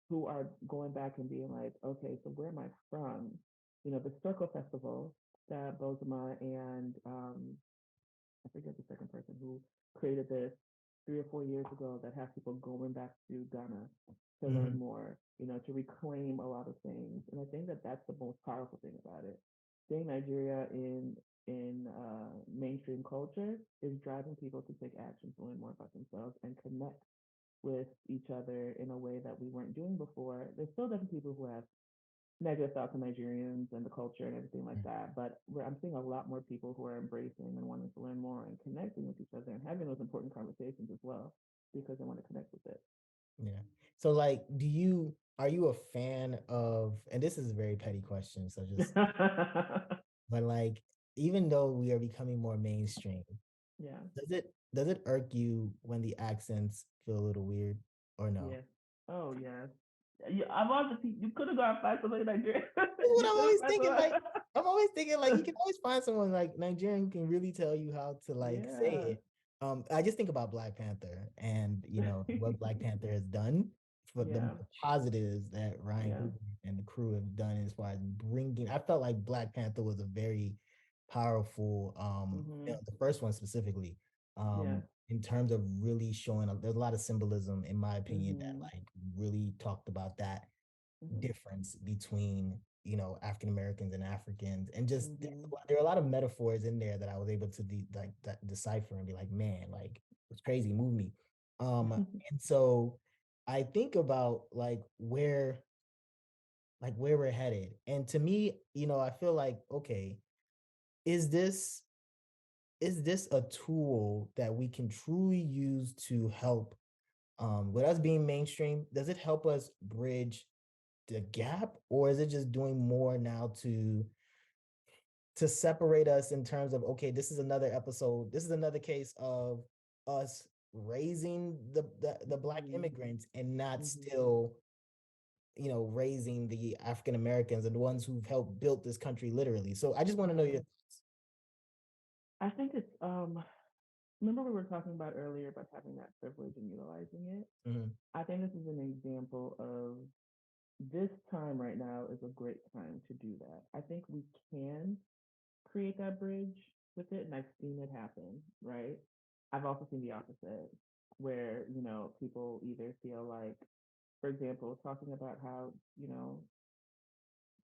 who are going back and being like, okay, so where am I from? The Circle Festival that Bozema and I forget the second person who created this 3 or 4 years ago that has people going back to Ghana to learn Mhm. more, to reclaim a lot of things. And I think that that's the most powerful thing about it. Seeing Nigeria in mainstream culture is driving people to take action to learn more about themselves and connect with each other in a way that we weren't doing before. There's still definitely people who have negative thoughts on Nigerians and the culture and everything like that. But I'm seeing a lot more people who are embracing and wanting to learn more and connecting with each other and having those important conversations as well because they want to connect with it. Yeah. So like, are you a fan of, and this is a very petty question, so just, but like, even though we are becoming more mainstream, Yeah. does it irk you when the accents feel a little weird or no? Yes. Oh yes. I'm obviously you could have gone find somebody in Nigeria. That's what You I'm could have always found thinking. someone. I'm always thinking like you can always find someone like Nigerian who can really tell you how to like say Yeah. it. I just think about Black Panther and what Black Panther has done for the Yeah. positives that Ryan Yeah. Coogler and the crew have done as far as bringing. I felt like Black Panther was a very powerful, Mhm. the first one specifically, Yeah. in terms of really showing. There's a lot of symbolism, in my opinion, that Mhm. like really talked about that Mhm. difference between African Americans and Africans, and just Mhm. there are a lot of metaphors in there that I was able to decipher and be like, man, like it's crazy, move me. And so I think about like where we're headed, and to me, I feel like, okay, is this a tool that we can truly use to help, with us being mainstream? Does it help us bridge the gap, or is it just doing more now to separate us in terms of, okay, this is another episode, this is another case of us raising the Black Mhm. immigrants and not Mhm. still raising the African Americans and the ones who've helped build this country literally? So I just want to know your Yeah. I think it's remember we were talking about earlier about having that privilege and utilizing it. thoughts. I think this is an example of this time right now is a great time to do that. I think we can create that bridge with it, and I've seen it happen, right? I've also seen the opposite, where, people either feel like, for example, talking about how,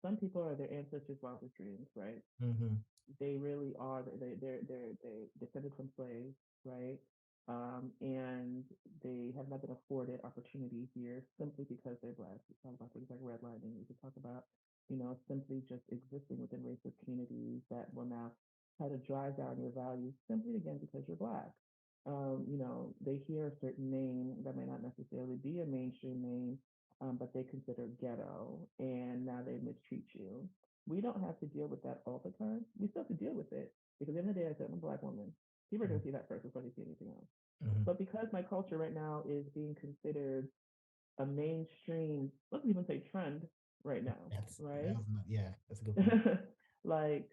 some people are their ancestors' wildest dreams, right? Mm-hmm. They really are. They descended from slaves, right? And they have not been afforded opportunity here simply because they're black. We talk about things like redlining. We could talk about, simply just existing within racist communities that will now try to drive down your values simply again because you're black. They hear a certain name that may not necessarily be a mainstream name, but they consider ghetto, and now they mistreat you. We don't have to deal with that all the time. We still have to deal with it because at the end of the day, I said I'm a black woman. People are going to see that first before they see anything else. Mm-hmm. But because my culture right now is being considered a mainstream, let's even say trend right now, right? Yeah, that's a good point. Like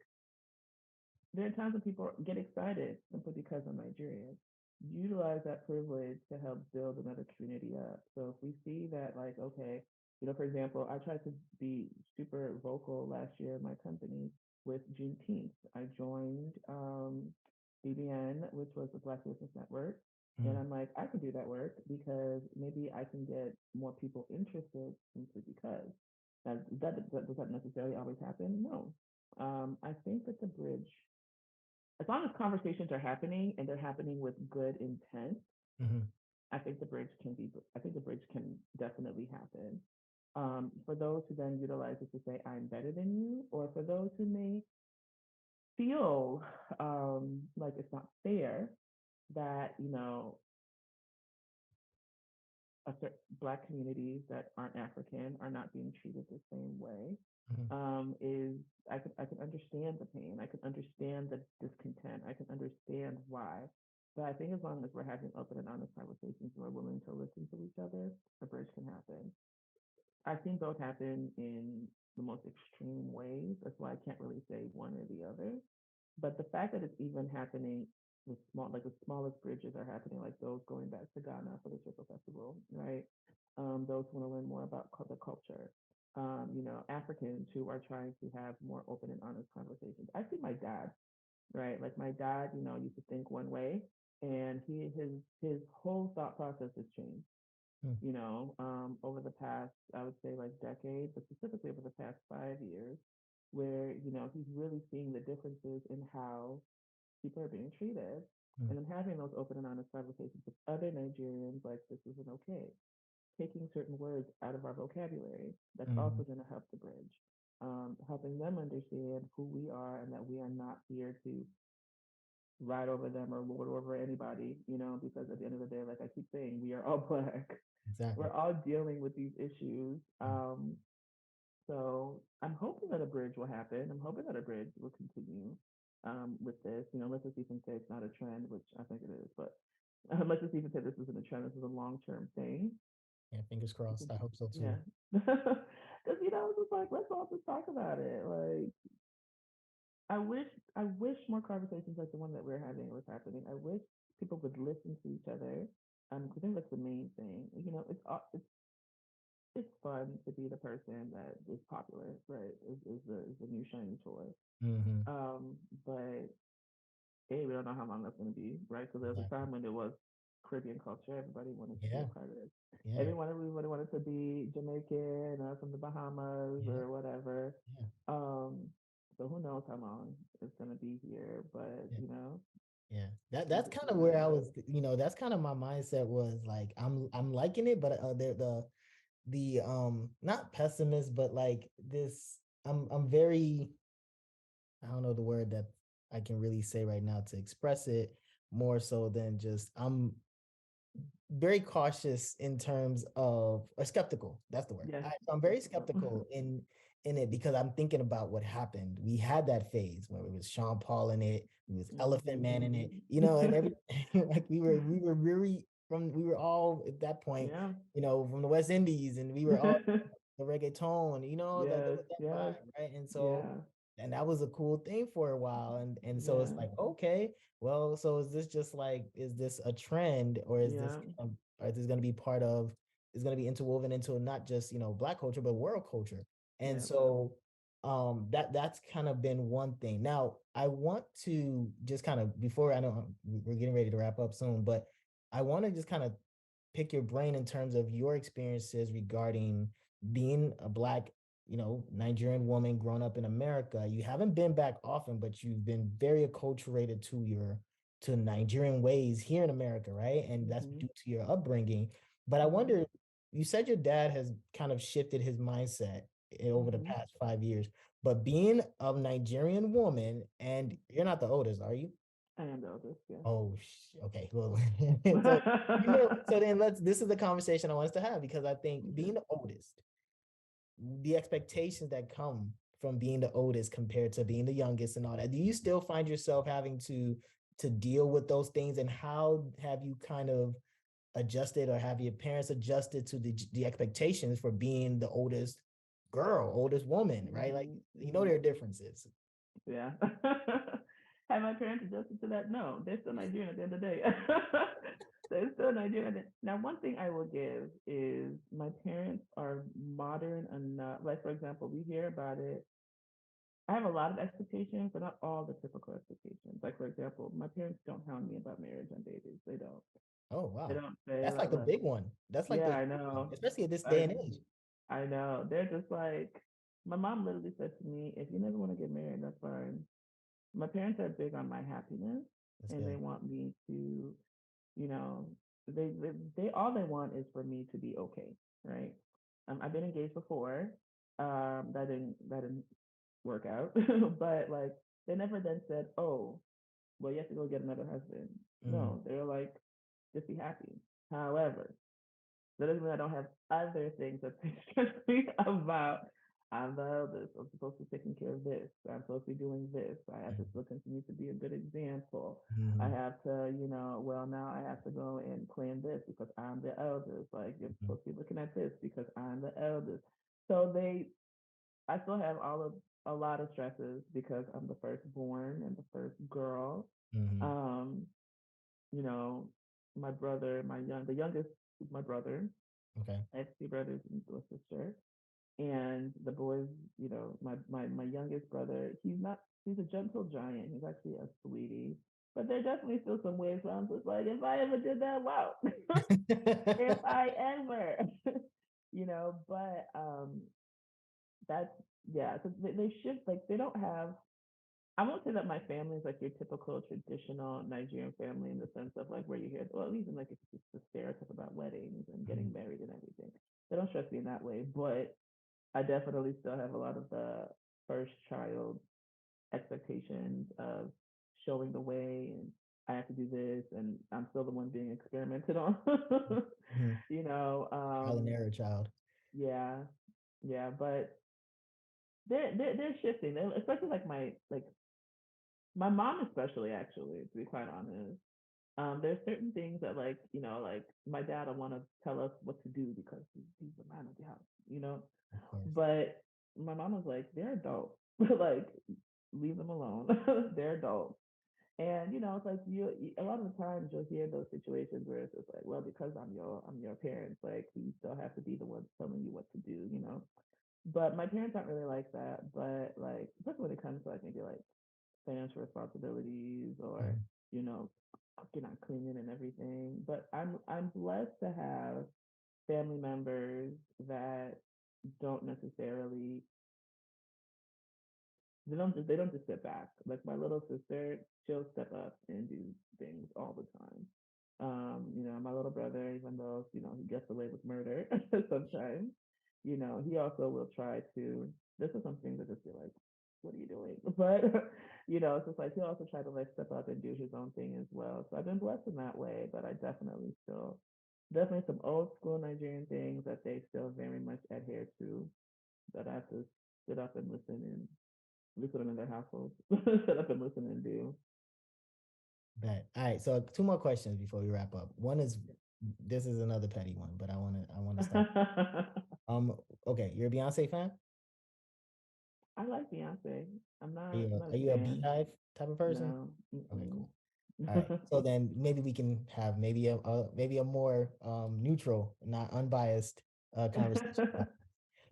there are times when people get excited simply because I'm Nigerian. Utilize that privilege to help build another community up. So if we see that, like, okay, for example, I tried to be super vocal last year in my company with Juneteenth. I joined BBN, which was the Black Business Network. And Mm-hmm. I'm like, I can do that work because maybe I can get more people interested simply because. Now, does that necessarily always happen? No. I think that the bridge, as long as conversations are happening and they're happening with good intent, Mm-hmm. I think the bridge can definitely happen. For those who then utilize it to say, I'm better than you, or for those who may feel like it's not fair that, Black communities that aren't African are not being treated the same way. Mm-hmm. Is I can understand the pain. I can understand the discontent. I can understand why, but I think as long as we're having open and honest conversations and we're willing to listen to each other, a bridge can happen. I've seen both happen in the most extreme ways. That's why I can't really say one or the other. But the fact that it's even happening with small, like the smallest bridges are happening, like those going back to Ghana for the Triple Festival, right? Those who want to learn more about the culture. Africans who are trying to have more open and honest conversations. I see my dad, right? Like my dad, used to think one way, and his whole thought process has changed. Mm. Over the past, I would say like decade, but specifically over the past 5 years, where he's really seeing the differences in how people are being treated, Mm. and then having those open and honest conversations with other Nigerians, like this isn't okay. Taking certain words out of our vocabulary, that's Mhm. also going to help the bridge. Helping them understand who we are and that we are not here to ride over them or lord over anybody, because at the end of the day, like I keep saying, we are all Black. Exactly. We're all dealing with these issues. Mm. So I'm hoping that a bridge will happen. I'm hoping that a bridge will continue with this. Let's just even say it's not a trend, which I think it is, but let's just even say this isn't a trend. This is a long-term thing. Yeah, fingers crossed. I hope so too. Yeah. Because it's just like, let's all just talk about it. Like I wish I wish more conversations like the one that we're having was happening. I wish people would listen to each other. I think that's the main thing. It's fun to be the person that is popular, right? Is the new shiny toy. Mm-hmm. But hey, we don't know how long that's going to be, right? Because there was a Exactly. time when there was Caribbean culture. Everybody wanted to be Yeah. a part of it. Yeah. Everybody wanted to be Jamaican or from the Bahamas Yeah. or whatever. Yeah. Um, so who knows how long it's going to be here? But Yeah. you know, Yeah. we That's just kind need of to where get I was, there. that's kind of my mindset was like I'm liking it, but the not pessimist, but like this I'm very, I don't know the word that I can really say right now to express it more so than just I'm very cautious in terms of, or skeptical. That's the word. Yes, I'm very skeptical. skeptical in it because I'm thinking about what happened. We had that phase where it was Sean Paul in it, it was Elephant Man in it, and every like we were really we were all at that point, Yeah. from the West Indies, and we were all the reggaeton, that there Yes. was that Yes. vibe, right? And so, Yeah. and that was a cool thing for a while, and so it's Yeah. like, okay, well, so is this just like, is this a trend, or is this Yeah. or is this going to be part of, is going to be interwoven into not just Black culture but world culture? And Yeah. so that's kind of been one thing. Now I want to just kind of, before, I know we're getting ready to wrap up soon, but I want to just kind of pick your brain in terms of your experiences regarding being a Black, Nigerian woman growing up in America. You haven't been back often, but you've been very acculturated to Nigerian ways here in America, right? And that's Mhm. due to your upbringing. But I Mhm. wonder, you said your dad has kind of shifted his mindset over the Mhm. past 5 years, but being a Nigerian woman, and you're not the oldest, are you? I am the oldest. Yeah. Oh, okay. Well, so so then this is the conversation I want us to have, because I think Okay. being the oldest, the expectations that come from being the oldest compared to being the youngest and all that, do you still find yourself having to deal with those things, and how have you kind of adjusted, or have your parents adjusted to the expectations for being the oldest girl, oldest woman, right? Like, Mhm. Mhm. there are differences. Yeah. Have my parents adjusted to that? No, they're still Nigerian at the end of the day. They're still Nigerian. Now, one thing I will give is my parents are modern enough. Like, for example, we hear about it. I have a lot of expectations, but not all the typical expectations. Like, for example, my parents don't hound me about marriage and babies. They don't. Oh, They wow. don't say That's like that, the like, big one. That's like yeah, the I big one, know. especially at this day I, and age. I know. They're just like, my mom literally said to me, if you never want to get married, that's fine. My parents are big on my happiness, That's and they good. want me to, you know, they all they want is for me to be okay, right? I've been engaged before. That didn't work out, but like they never then said, oh, well, you have to go get another husband. Mm, No, they're like, just be happy. However, that doesn't mean I don't have other things that they stress me about. I'm the eldest. I'm supposed to be taking care of this. I'm supposed to be doing this. I have to still continue to be a good example. I Mm-hmm. have to, well, now I have to go and plan this because I'm the eldest. Like, you're supposed to be looking at this because I'm the eldest. So I still have a lot of stresses because I'm the firstborn and the first girl. Mm-hmm. Um, you know, my brother, the youngest is my brother. Okay. I have two brothers and a sister. And the boys, my youngest brother, he's a gentle giant. He's actually a sweetie. But there definitely still some ways where I'm just like, if I ever did that, wow. If I ever, but that's, yeah, so they shift, like, they don't have, I won't say that my family is like your typical traditional Nigerian family in the sense of like where you hear, well, even like it's just the stereotype about weddings and getting married and everything. They don't stress me in that way, but I definitely still have a lot of the first child expectations of showing the way, and I have to do this, and I'm still the one being experimented on. Mm-hmm. you know, Trial and um, error child. yeah, yeah, but they're shifting. Especially like my mom, especially, actually, to be quite honest. There's certain things that, like my dad will want to tell us what to do because he's the man of the house. Of course. But my mom was like, they're adults. Like, leave them alone. They're adults. And it's like a lot of the times you'll hear those situations where it's just like, well, because I'm your parents, like you still have to be the one telling you what to do. But my parents aren't really like that. But like, especially when it comes to like maybe like financial responsibilities or Mhm. you know cooking and cleaning and everything. But I'm blessed to have family members that don't necessarily they don't just sit back. Like my little sister, she'll step up and do things all the time. My little brother, even though he gets away with murder sometimes, he also will try to. This is something that just be like, what are you doing? But it's just like he'll also try to like step up and do his own thing as well. So I've been blessed in that way, but I definitely some old school Nigerian things that they still very much adhere to that I have to sit up and listen in their household. Sit up and listen and do. Bet. All right. So two more questions before we wrap up. One is this is another petty one, but I want to start. Um. Okay. You're a Beyonce fan? I like Beyonce. I'm not, Are you I'm a, not are a you a fan. Beehive type of person? No. Okay. Mm-mm. Cool. All right. So then maybe we can have maybe a more neutral, not unbiased conversation.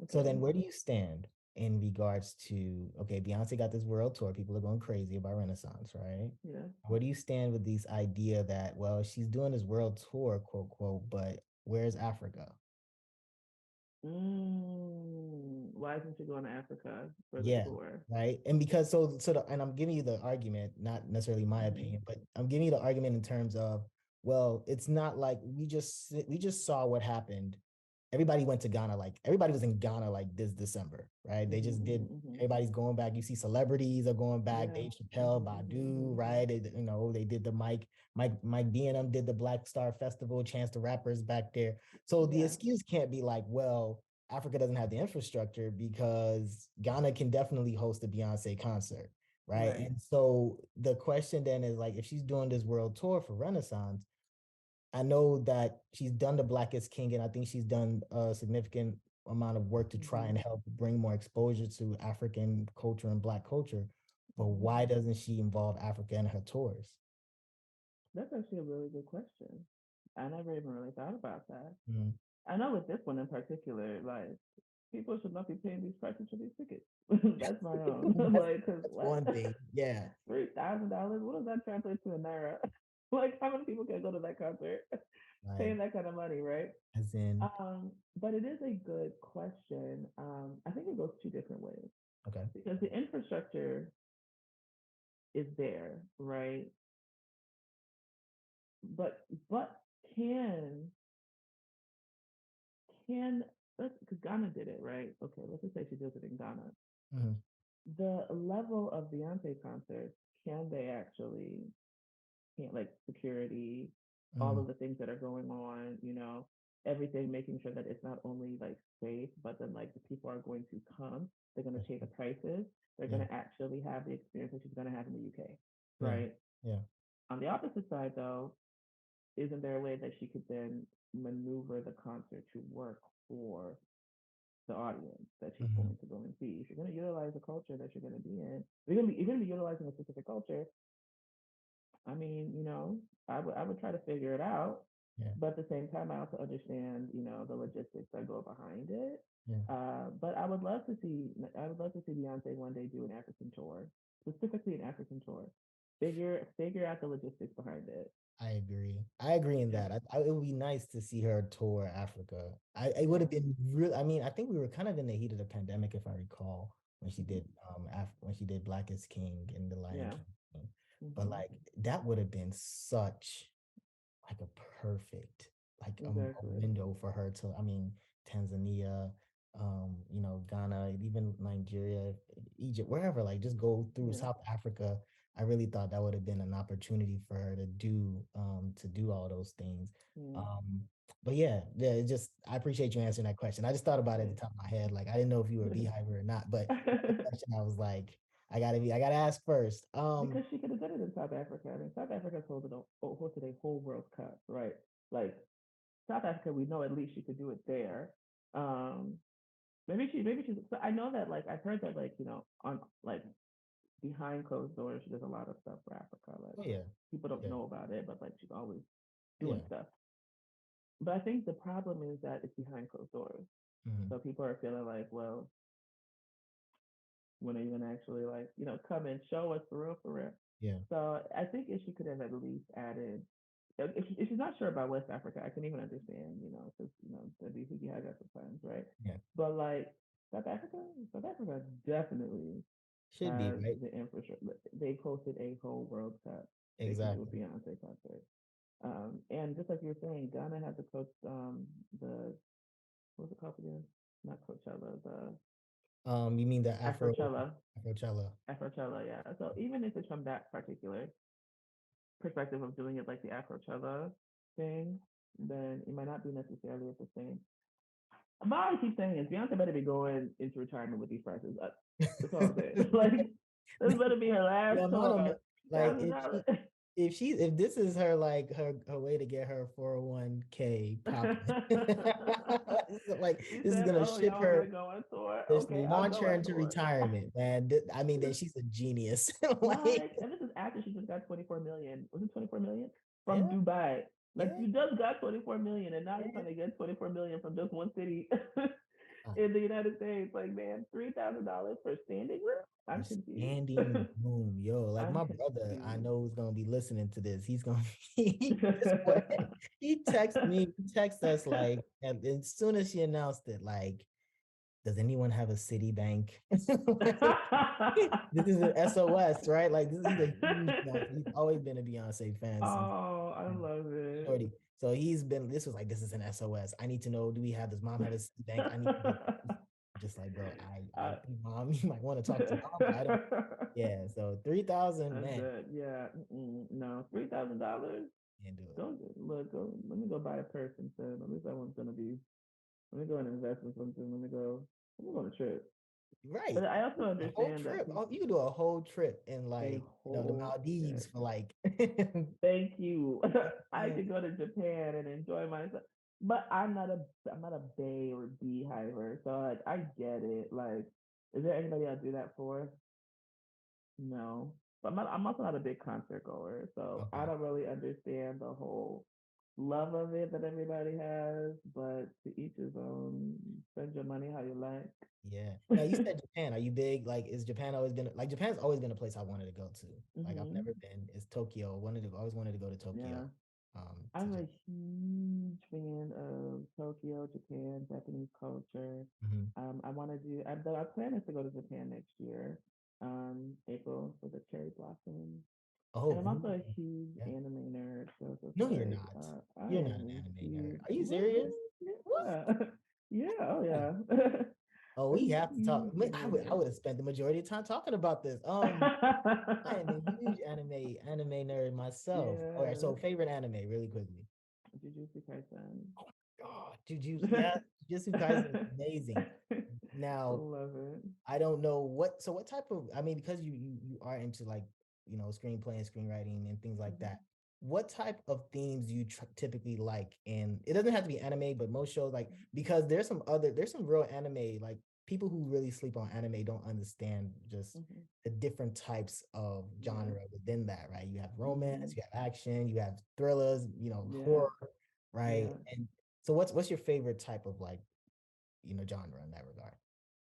So Okay. then where do you stand in regards to, okay, Beyonce got this world tour. People are going crazy about Renaissance, right? Yeah. Where do you stand with this idea that, well, she's doing this world tour, quote, quote, but where's Africa? Why isn't she going to Africa for the Yeah, tour? right. And because and I'm giving you the argument, not necessarily my Hmm. opinion, but I'm giving you the argument in terms of, well, it's not like we just saw what happened. Everybody went to Ghana, like everybody was in Ghana like this December, right? They Hmm. just did. Hmm. Hmm. Everybody's going back. You see celebrities are going back. Yeah. Dave Chappelle, Hmm. Hmm. Badu, Hmm. right? They did the Mike B and them did the Black Star Festival. Chance the Rappers back there. So the Yeah. excuse can't be like, well, Africa doesn't have the infrastructure because Ghana can definitely host a Beyonce concert, right? Right. And so the question then is like, if she's doing this world tour for Renaissance, I know that she's done the Blackest King, and I think she's done a significant amount of work to try Hmm. and help bring more exposure to African culture and Black culture. But Hmm. why doesn't she involve Africa in her tours? That's actually a really good question. I never even really thought about that. Mm. I know with this one in particular, like people should not be paying these prices for these tickets. That's my own. that's, Like, cause that's what? one thing. Yeah. $3,000? What does that translate to in naira? Like, how many people can go to that concert Right. paying that kind of money, right? As in, But it is a good question. I think it goes two different ways okay. because the infrastructure is there, right? But can can let's because Ghana did it, right? Okay, let's just say she does it in Ghana. Mhm. The level of Beyonce concerts, can they actually can't like security, all Mhm. of the things that are going on. everything, making sure that it's not only like safe, but then like the people are going to come, they're going to pay the prices, they're Yeah. going to actually have the experience that she's going to have in the UK, Yeah. right? Yeah. On the opposite side, though, isn't there a way that she could then maneuver the concert to work for the audience that she's Mm-hmm. going to go and see? If you're going to utilize the culture that you're going to be in, you're going to be utilizing a specific culture. I mean, I would try to figure it out, Yeah. but at the same time, I also understand, the logistics that go behind it. Yeah. But I would love to see Beyonce one day do an African tour, specifically an African tour. Figure out the logistics behind it. I agree. I agree in Yeah, that. It would be nice to see her tour Africa. It would yeah. have been real. I mean, I think we were kind of in the heat of the pandemic, if I recall, when she Hmm. did when she did Black is King and the Lion Yeah. King. But Hmm. like that would have been such like a perfect like a Exactly. window for her to, I mean, Tanzania, Ghana, even Nigeria, Egypt, wherever, like just go through Yeah. South Africa. I really thought that would have been an opportunity for her to do all those things. Yeah. um but yeah, it just, I appreciate you answering that question. I just thought about it at the top of my head, like I didn't know if you were a beehiver or not, but the Yeah. question, I was like, I gotta ask first. Because she could have done it in South Africa. I mean, South Africa hosted a whole World Cup, right? Like South Africa, we know at least she could do it there. Um, maybe she's. So I know that like I've heard that like on like behind closed doors she does a lot of stuff for Africa. Like Oh yeah. people don't Yeah. know about it, but like she's always doing Yeah. stuff. But I think the problem is that it's behind closed doors. Hmm. So people are feeling like, well, when are you gonna actually like come and show us for real, for real? Yeah. So I think if she could have at least added, if she's not sure about West Africa, I can even understand, because the BCG has that sometimes, right? Yeah. But like South Africa, South Africa definitely Should be, has right? the infrastructure. They hosted a whole World Cup. They can do a Exactly. Beyonce concert. And just like you were saying, Ghana had the coach, the what's it called again? Not Coachella, the You mean the Afrochella. Afrochella? Afrochella, yeah. So even if it's from that particular perspective of doing it like the Afrochella thing, then it might not be necessarily at the same. But all I keep saying is Beyonce better be going into retirement with these prices. That's all I'm saying. Like this better be her The last amount of tour. like $2,000. if this is her, like her way to get her 401k popping, like She this is said, gonna "Oh, ship y'all want me to her, go on tour? just Okay, I'll launch go her on into tour." retirement, man. I mean, then she's a genius. Like, Like, and this is after she just got 24 million. Was it 24 million from yeah, Dubai? Like, yeah, you just got 24 million, and now you're yeah. trying to get 24 million from just one city Uh, in the United States. Like, man, $3,000 for standing room? For I'm confused. standing room, yo. Like I'm my brother, I confused. know is gonna be listening to this. He's gonna this boy, he texts me, he texts us like, and as soon as she announced it, like, does anyone have a Citibank? This is an SOS, right? Like he's a huge Beyonce. He's always been a Beyonce fan since Oh, I love it. shorty. So this was like, this is an SOS. I need to know, do we have, does mom have a Citibank? I need to get this. Just like, bro, I uh, think mom, you might want to talk to mom, but I don't. Yeah, so 3,000, That's man, it. Yeah. No, $3,000. can't do it. Go look. Go. Let me go buy a purse instead. At least that one's gonna be. Let me go and invest in something. Let me go. Let me go on a trip. Right. But I also A whole understand that trip. Oh, you could do a whole trip in, a like, the whole Maldives trip. for like Thank you. I man. could go to Japan and enjoy myself. But I'm not a bay or beehiver. So like I get it. Like, is there anybody I'd do that for? No. But I'm also not a big concert goer. So I Okay. don't really understand the whole love of it that everybody has, but to each his own. Spend your money how you Yeah. Now you like. said Japan. Are you big? Like, is Japan always been, like, Japan's always been a place I wanted to go to. Like, I've Hmm. never been. It's Tokyo. Always wanted to go to Tokyo. Yeah, To I'm just a huge fan of Tokyo, Japan, Japanese culture. Mhm. I want to do. Our plan is to go to Japan next year, April for the cherry blossom. And Oh, I'm also ooh, a huge yeah. anime nerd, so it's just No, you're like not. I You're not am an a anime nerd. huge Are you serious? what? What? Yeah, yeah, oh Yeah. yeah, Oh, a we have to talk. huge I anime would I nerd. would have spent the majority of time talking about this. I am a huge anime nerd myself. All right, Yeah, so favorite anime, really quickly. Jujutsu Kaisen. Oh, Jujutsu Kaisen is amazing. Now, Love it. I don't know what type of, I mean, because you are into like, screenplay and screenwriting and things like Mhm. that. What type of themes you typically like? And it doesn't have to be anime, but most shows like, because there's some real anime, like people who really sleep on anime don't understand just Mhm. the different types of Yeah. genre within that, right? You have romance, Mhm. you have action, you have thrillers, Yeah. horror, right? Yeah. And so what's your favorite type of like, genre in that regard?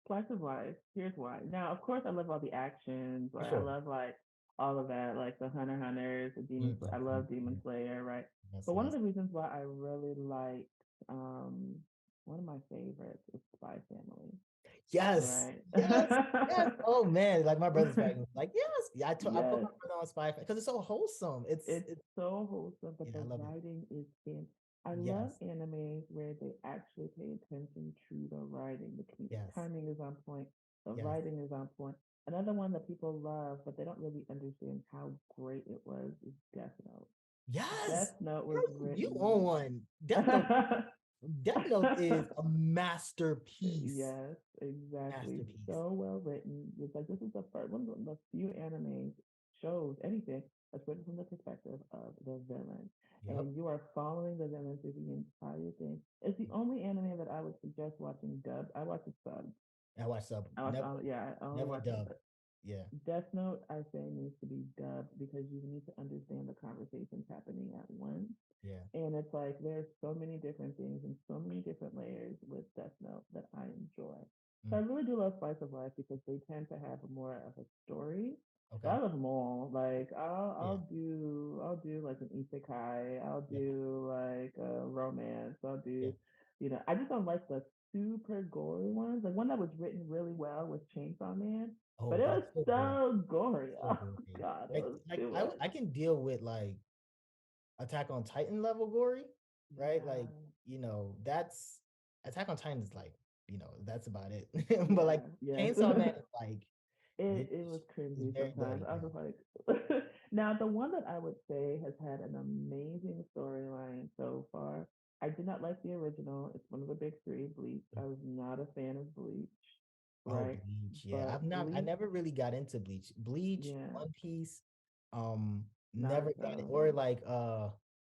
Slice of life. Here's why. Now, of course, I love all the actions. For Right, I sure. love like all of that, like the Hunter Hunters, the Demon. I love Demon Mhm. Slayer. Right, Yes, but one of yes. the reasons why I really like um one of my favorites is Spy Family. Yes, Right. yes, yes. Oh man, like my brother's back was like, yes. Yeah, I put Yes, my brother on Spy because it's so wholesome. it's It's so wholesome, but yeah, the I love it. writing is in. I love Yes, animes where they actually pay attention to the writing. The yes, timing is on point. The yes, writing is on point. Another one that people love, but they don't really understand how great it was, is Death Note. yes. Death Note was You own written. one. Death Note is a masterpiece. Yes, exactly. Masterpiece. So well written. It's like this is the first one of the few anime shows, anything that's written from the perspective of the villain. Yep. And you are following the villain through the entire thing. It's the only anime that I would suggest watching dubbed. I watch it subbed. I watched sub. I watch Never, all, yeah, I only never watch dub. it. Yeah, Death Note, I say, needs to be dubbed because you need to understand the conversations happening at once. yeah. And it's like there's so many different things and so many different layers with Death Note that I enjoy. So I Mm, really do love Slice of Life because they tend to have more of a story. But okay. I love them all. Like Yeah, I'll do like an isekai. I'll yeah, do like a romance. I'll yeah. do, I just don't like the super gory ones. Like one that was written really well was Chainsaw Man, but Oh, it was that's so good. so gory. So Oh gory. God, it Like, was like too I, much. I can deal with like Attack on Titan level gory, right? Like, Yeah. that's Attack on Titan is like, that's about it. But Yeah, like yes. Chainsaw Man is like this It was is cringy very sometimes. good. I was just like, now the one that I would say has had an amazing storyline so far. I did not like the original. It's one of the big three, Bleach. I was not a fan of Bleach, Oh, right? Bleach. Yeah. But I Bleach, never really got into Bleach. Bleach, yeah, One Piece, um, never got it. Naruto. Or like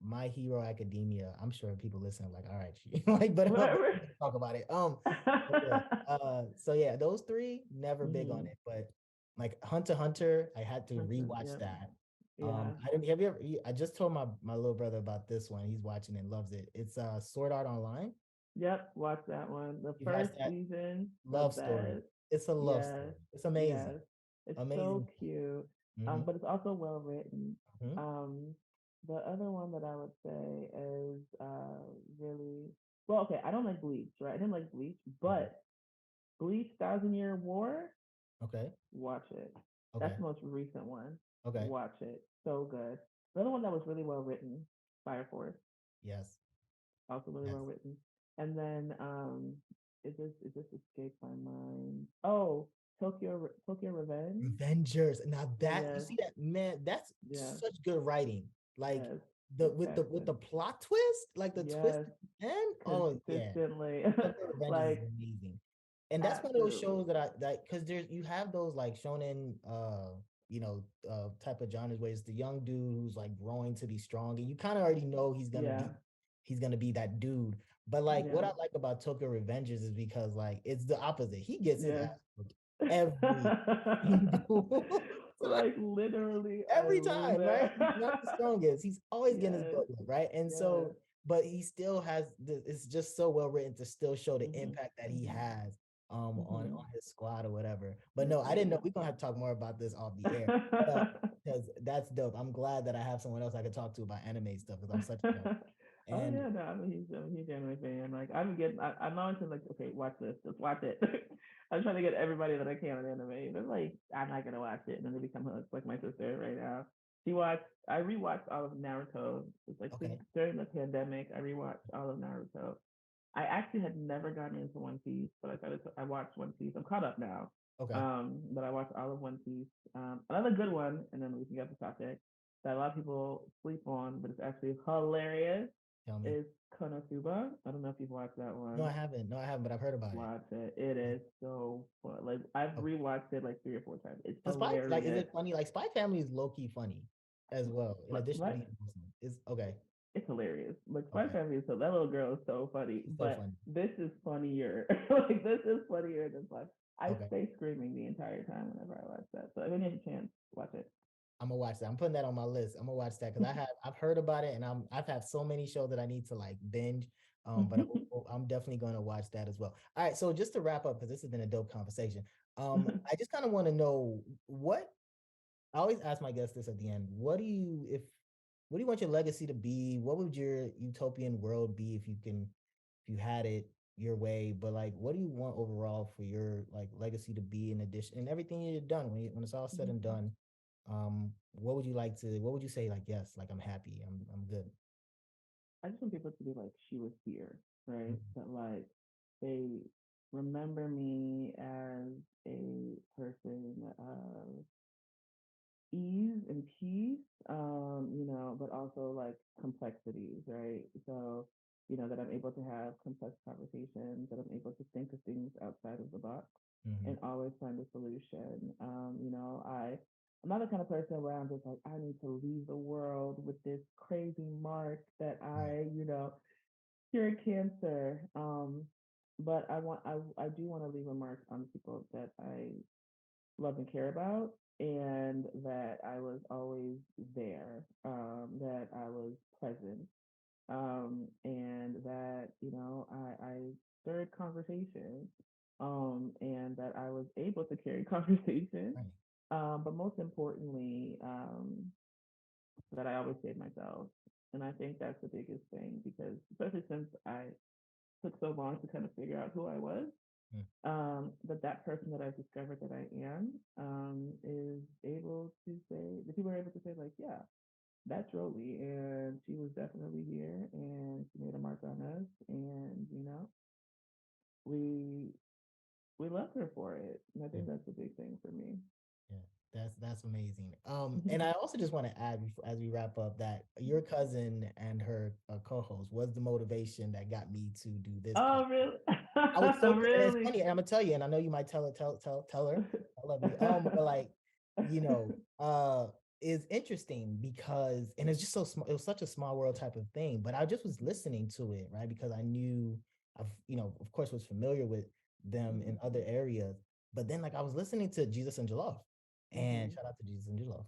My Hero Academia. I'm sure people listen like, all right, like, but Whatever. let's talk about it. But yeah. So yeah, those three, never big on hmm it. But like Hunter x Hunter, I had to rewatch Yep. that. Yeah. I didn't have you ever I just told my little brother about this one. He's watching and loves it. It's Sword Art Online. Yep. Watch that one. The You first watched that? season, the Love story. best. It's a love Yes, story. It's amazing. yes. It's so Amazing. cute. Mm-hmm. But it's also well written. Mm-hmm. Um, the other one that I would say is really well. Okay, I don't like Bleach, right? I didn't like Bleach, Okay. but Bleach Thousand Year War, Okay. watch it. That's Okay. the most recent one. Okay. Watch it. So good. The other one that was really well written, Fire Force, Yes. also really Yes. well written. And then it just escaped my mind. Oh, Tokyo Revenge. Avengers. Now that you Yes, see that, man, that's yes, such good writing. Like yes. the with the Fantastic. plot twist, like the twist Yes, at the end. Oh yeah. consistently. Tokyo Revengers is Like amazing. And that's one of those absolutely. shows that because there's you have those like shonen type of genres where it's the young dude who's like growing to be strong and you kind of already know Yeah, he's gonna be that dude. But like what yeah, I like about Tokyo Revengers is because like it's the opposite. He gets his yeah. ass whooped every single time. Like literally Every time, right? everywhere. He's not the strongest. He's always getting his Yes, butt whooped, right? And yes. so, but he still has it's just so well written to still show the Mhm, impact that he mhm, has mhm. on his squad or whatever. But no, I didn't know Yeah. we're gonna have to talk more about this off the air. But because that's dope. I'm glad that I have someone else I could talk to about anime stuff because I'm such a nerd. Oh And yeah, no, I'm a huge anime fan. Like I'm always like, okay, watch this, just watch it. I'm trying to get everybody that I can on anime. They're like, I'm not gonna watch it, and then they become hooked. Like my sister right now, I rewatched all of Naruto. It's like okay, during the pandemic, I rewatched all of Naruto. I actually had never gotten into One Piece, but I watched One Piece. I'm caught up now. okay, But I watched all of One Piece. Another good one, and then we can get the topic that a lot of people sleep on, but it's actually hilarious. Tell me. is Konosuba. I don't know if you've watched that No, one. I haven't. No, I haven't, but I've heard about it. Watch it. It is so fun. Like I've Okay. rewatched it like 3 or 4 times. It's The Spy, like, is hilarious. it funny? Like, Spy Family is low key funny as well. In But addition to what? being awesome, is okay. It's hilarious. Like Spy Okay, Family is so that little girl is so funny. it's so But funny. this is funnier. Like this is funnier than Spy. I Okay, stay screaming the entire time whenever I watch that. So if you have a chance, watch it. I'm gonna watch that. I'm putting that on my list. I'm gonna watch that because I've heard about it and I've had so many shows that I need to like binge. But I'm definitely going to watch that as well. All right, so just to wrap up, because this has been a dope conversation. I just kind of want to know what I always ask my guests this at the end. What do you want your legacy to be? What would your utopian world be if you had it your way? But like, what do you want overall for your like legacy to be in addition and everything you've done when it's all said and done? What would you say? Like, yes, like I'm happy, I'm good. I just want people to be like, she was here, right? Mhm. That like they remember me as a person of ease and peace, but also like complexities, right? So, that I'm able to have complex conversations, that I'm able to think of things outside of the box Mhm. and always find a solution. I'm not the kind of person where I'm just like, I need to leave the world with this crazy mark that Right. cure cancer. But I do want to leave a mark on the people that I love and care about, and that I was always there, that I was present, and that, I stirred conversation, and that I was able to carry conversation, Right. but most importantly, that I always stayed myself. And I think that's the biggest thing because, especially since I took so long to kind of figure out who I was, Mm. that person that I've discovered that I am, is able to say, the people are able to say, like, yeah, that's Roly, and she was definitely here, and she made a mark on us, and we we loved her for it, and I Yeah. think that's a big thing for me. Yeah, that's amazing. And I also just want to add as we wrap up that your cousin and her co-host was the motivation that got me to do this Oh, podcast. really? I was so, and it's Really? funny, and I'm gonna tell you, and I know you might tell her, I love you. But like, you know, is interesting because, and it's just so small. It was such a small world type of thing. But I just was listening to it, right? Because I knew, of course, was familiar with them in other areas. But then, like, I was listening to Jesus and Jollof, and Mhm. shout out to Jesus and Jollof,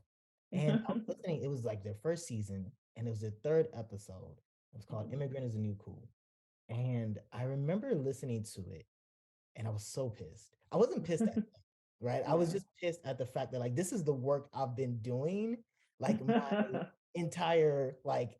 and I was listening. It was like their first season, and it was their third episode. It was called Mhm. "Immigrant is the New Cool." And I remember listening to it and I was so pissed. I wasn't pissed at them, right? I was Yeah. just pissed at the fact that like this is the work I've been doing like my entire like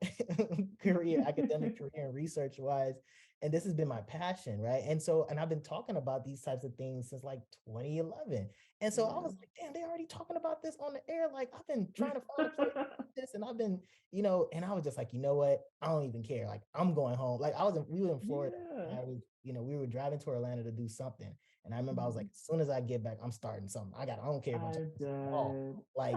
career, academic career and research wise. And this has been my passion, right? And I've been talking about these types of things since like 2011. And so I Yeah. was like, damn, they already talking about this on the air. Like I've been trying to find a place to do this, and I've been, and I was just like, you know what? I don't even care. Like I'm going home. Like we were in Florida. Yeah. And we were driving to Orlando to do something. And I remember I was like, Mhm. as soon as I get back, I'm starting something. I don't care if I'm I talking to the wall. did. Like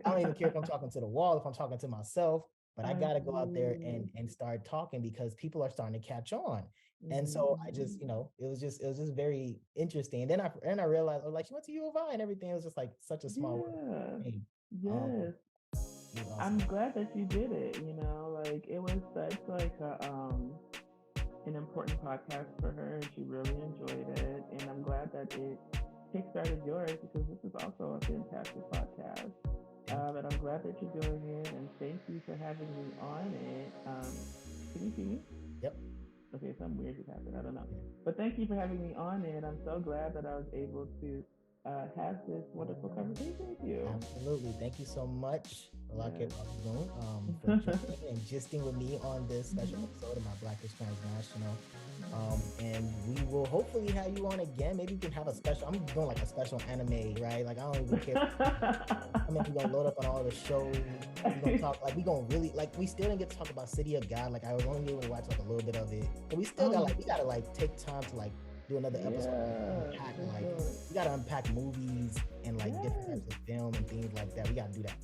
I don't even care if I'm talking to the wall, if I'm talking to myself, but I I gotta go out there agree. and start talking because people are starting to catch on. And Mhm. so I Mhm. just, it was just very interesting. And then I realized, oh, like she went to U of I and everything. It was just like such a small world Yeah. thing. Um, Yes. it was I'm awesome. glad that you did it, like it was such like an important podcast for her, and she really enjoyed it. And I'm glad that it kickstarted yours because this is also a fantastic podcast. Thank And I'm glad that you're doing it. And thank you for having me on it. Can you see me? you. Yep. Okay, something weird just happened. I don't know. Yeah. But thank you for having me on it. I'm so glad that I was able to have this wonderful conversation with you. Absolutely. Thank you so much, Rolake Yes. Balogun, for joining and gisting with me on this special episode of my Black is Transnational. And we will hopefully have you on again. Maybe we can have a special. I'm doing like a special anime, right? Like I don't even care. I mean, we're gonna load up on all the shows. We're gonna talk like we gonna really like we still didn't get to talk about City of God. Like I was only able to watch like a little bit of it. But we still got we gotta like take time to like do another episode. Unpack, like we gotta unpack movies and like different types of film and things like that. We gotta do that.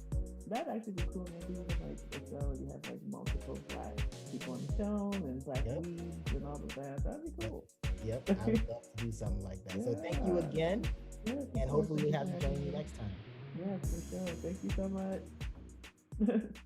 That'd actually be cool. Maybe even like a show where you have like multiple Black people cornichon and black Yep. weeds and all of that. That'd be cool. Yep, I would love to do something like that. So thank you again, Yes, of and course. hopefully we Thank have you you for join having me me. next time. Yes, for sure. Thank you so much.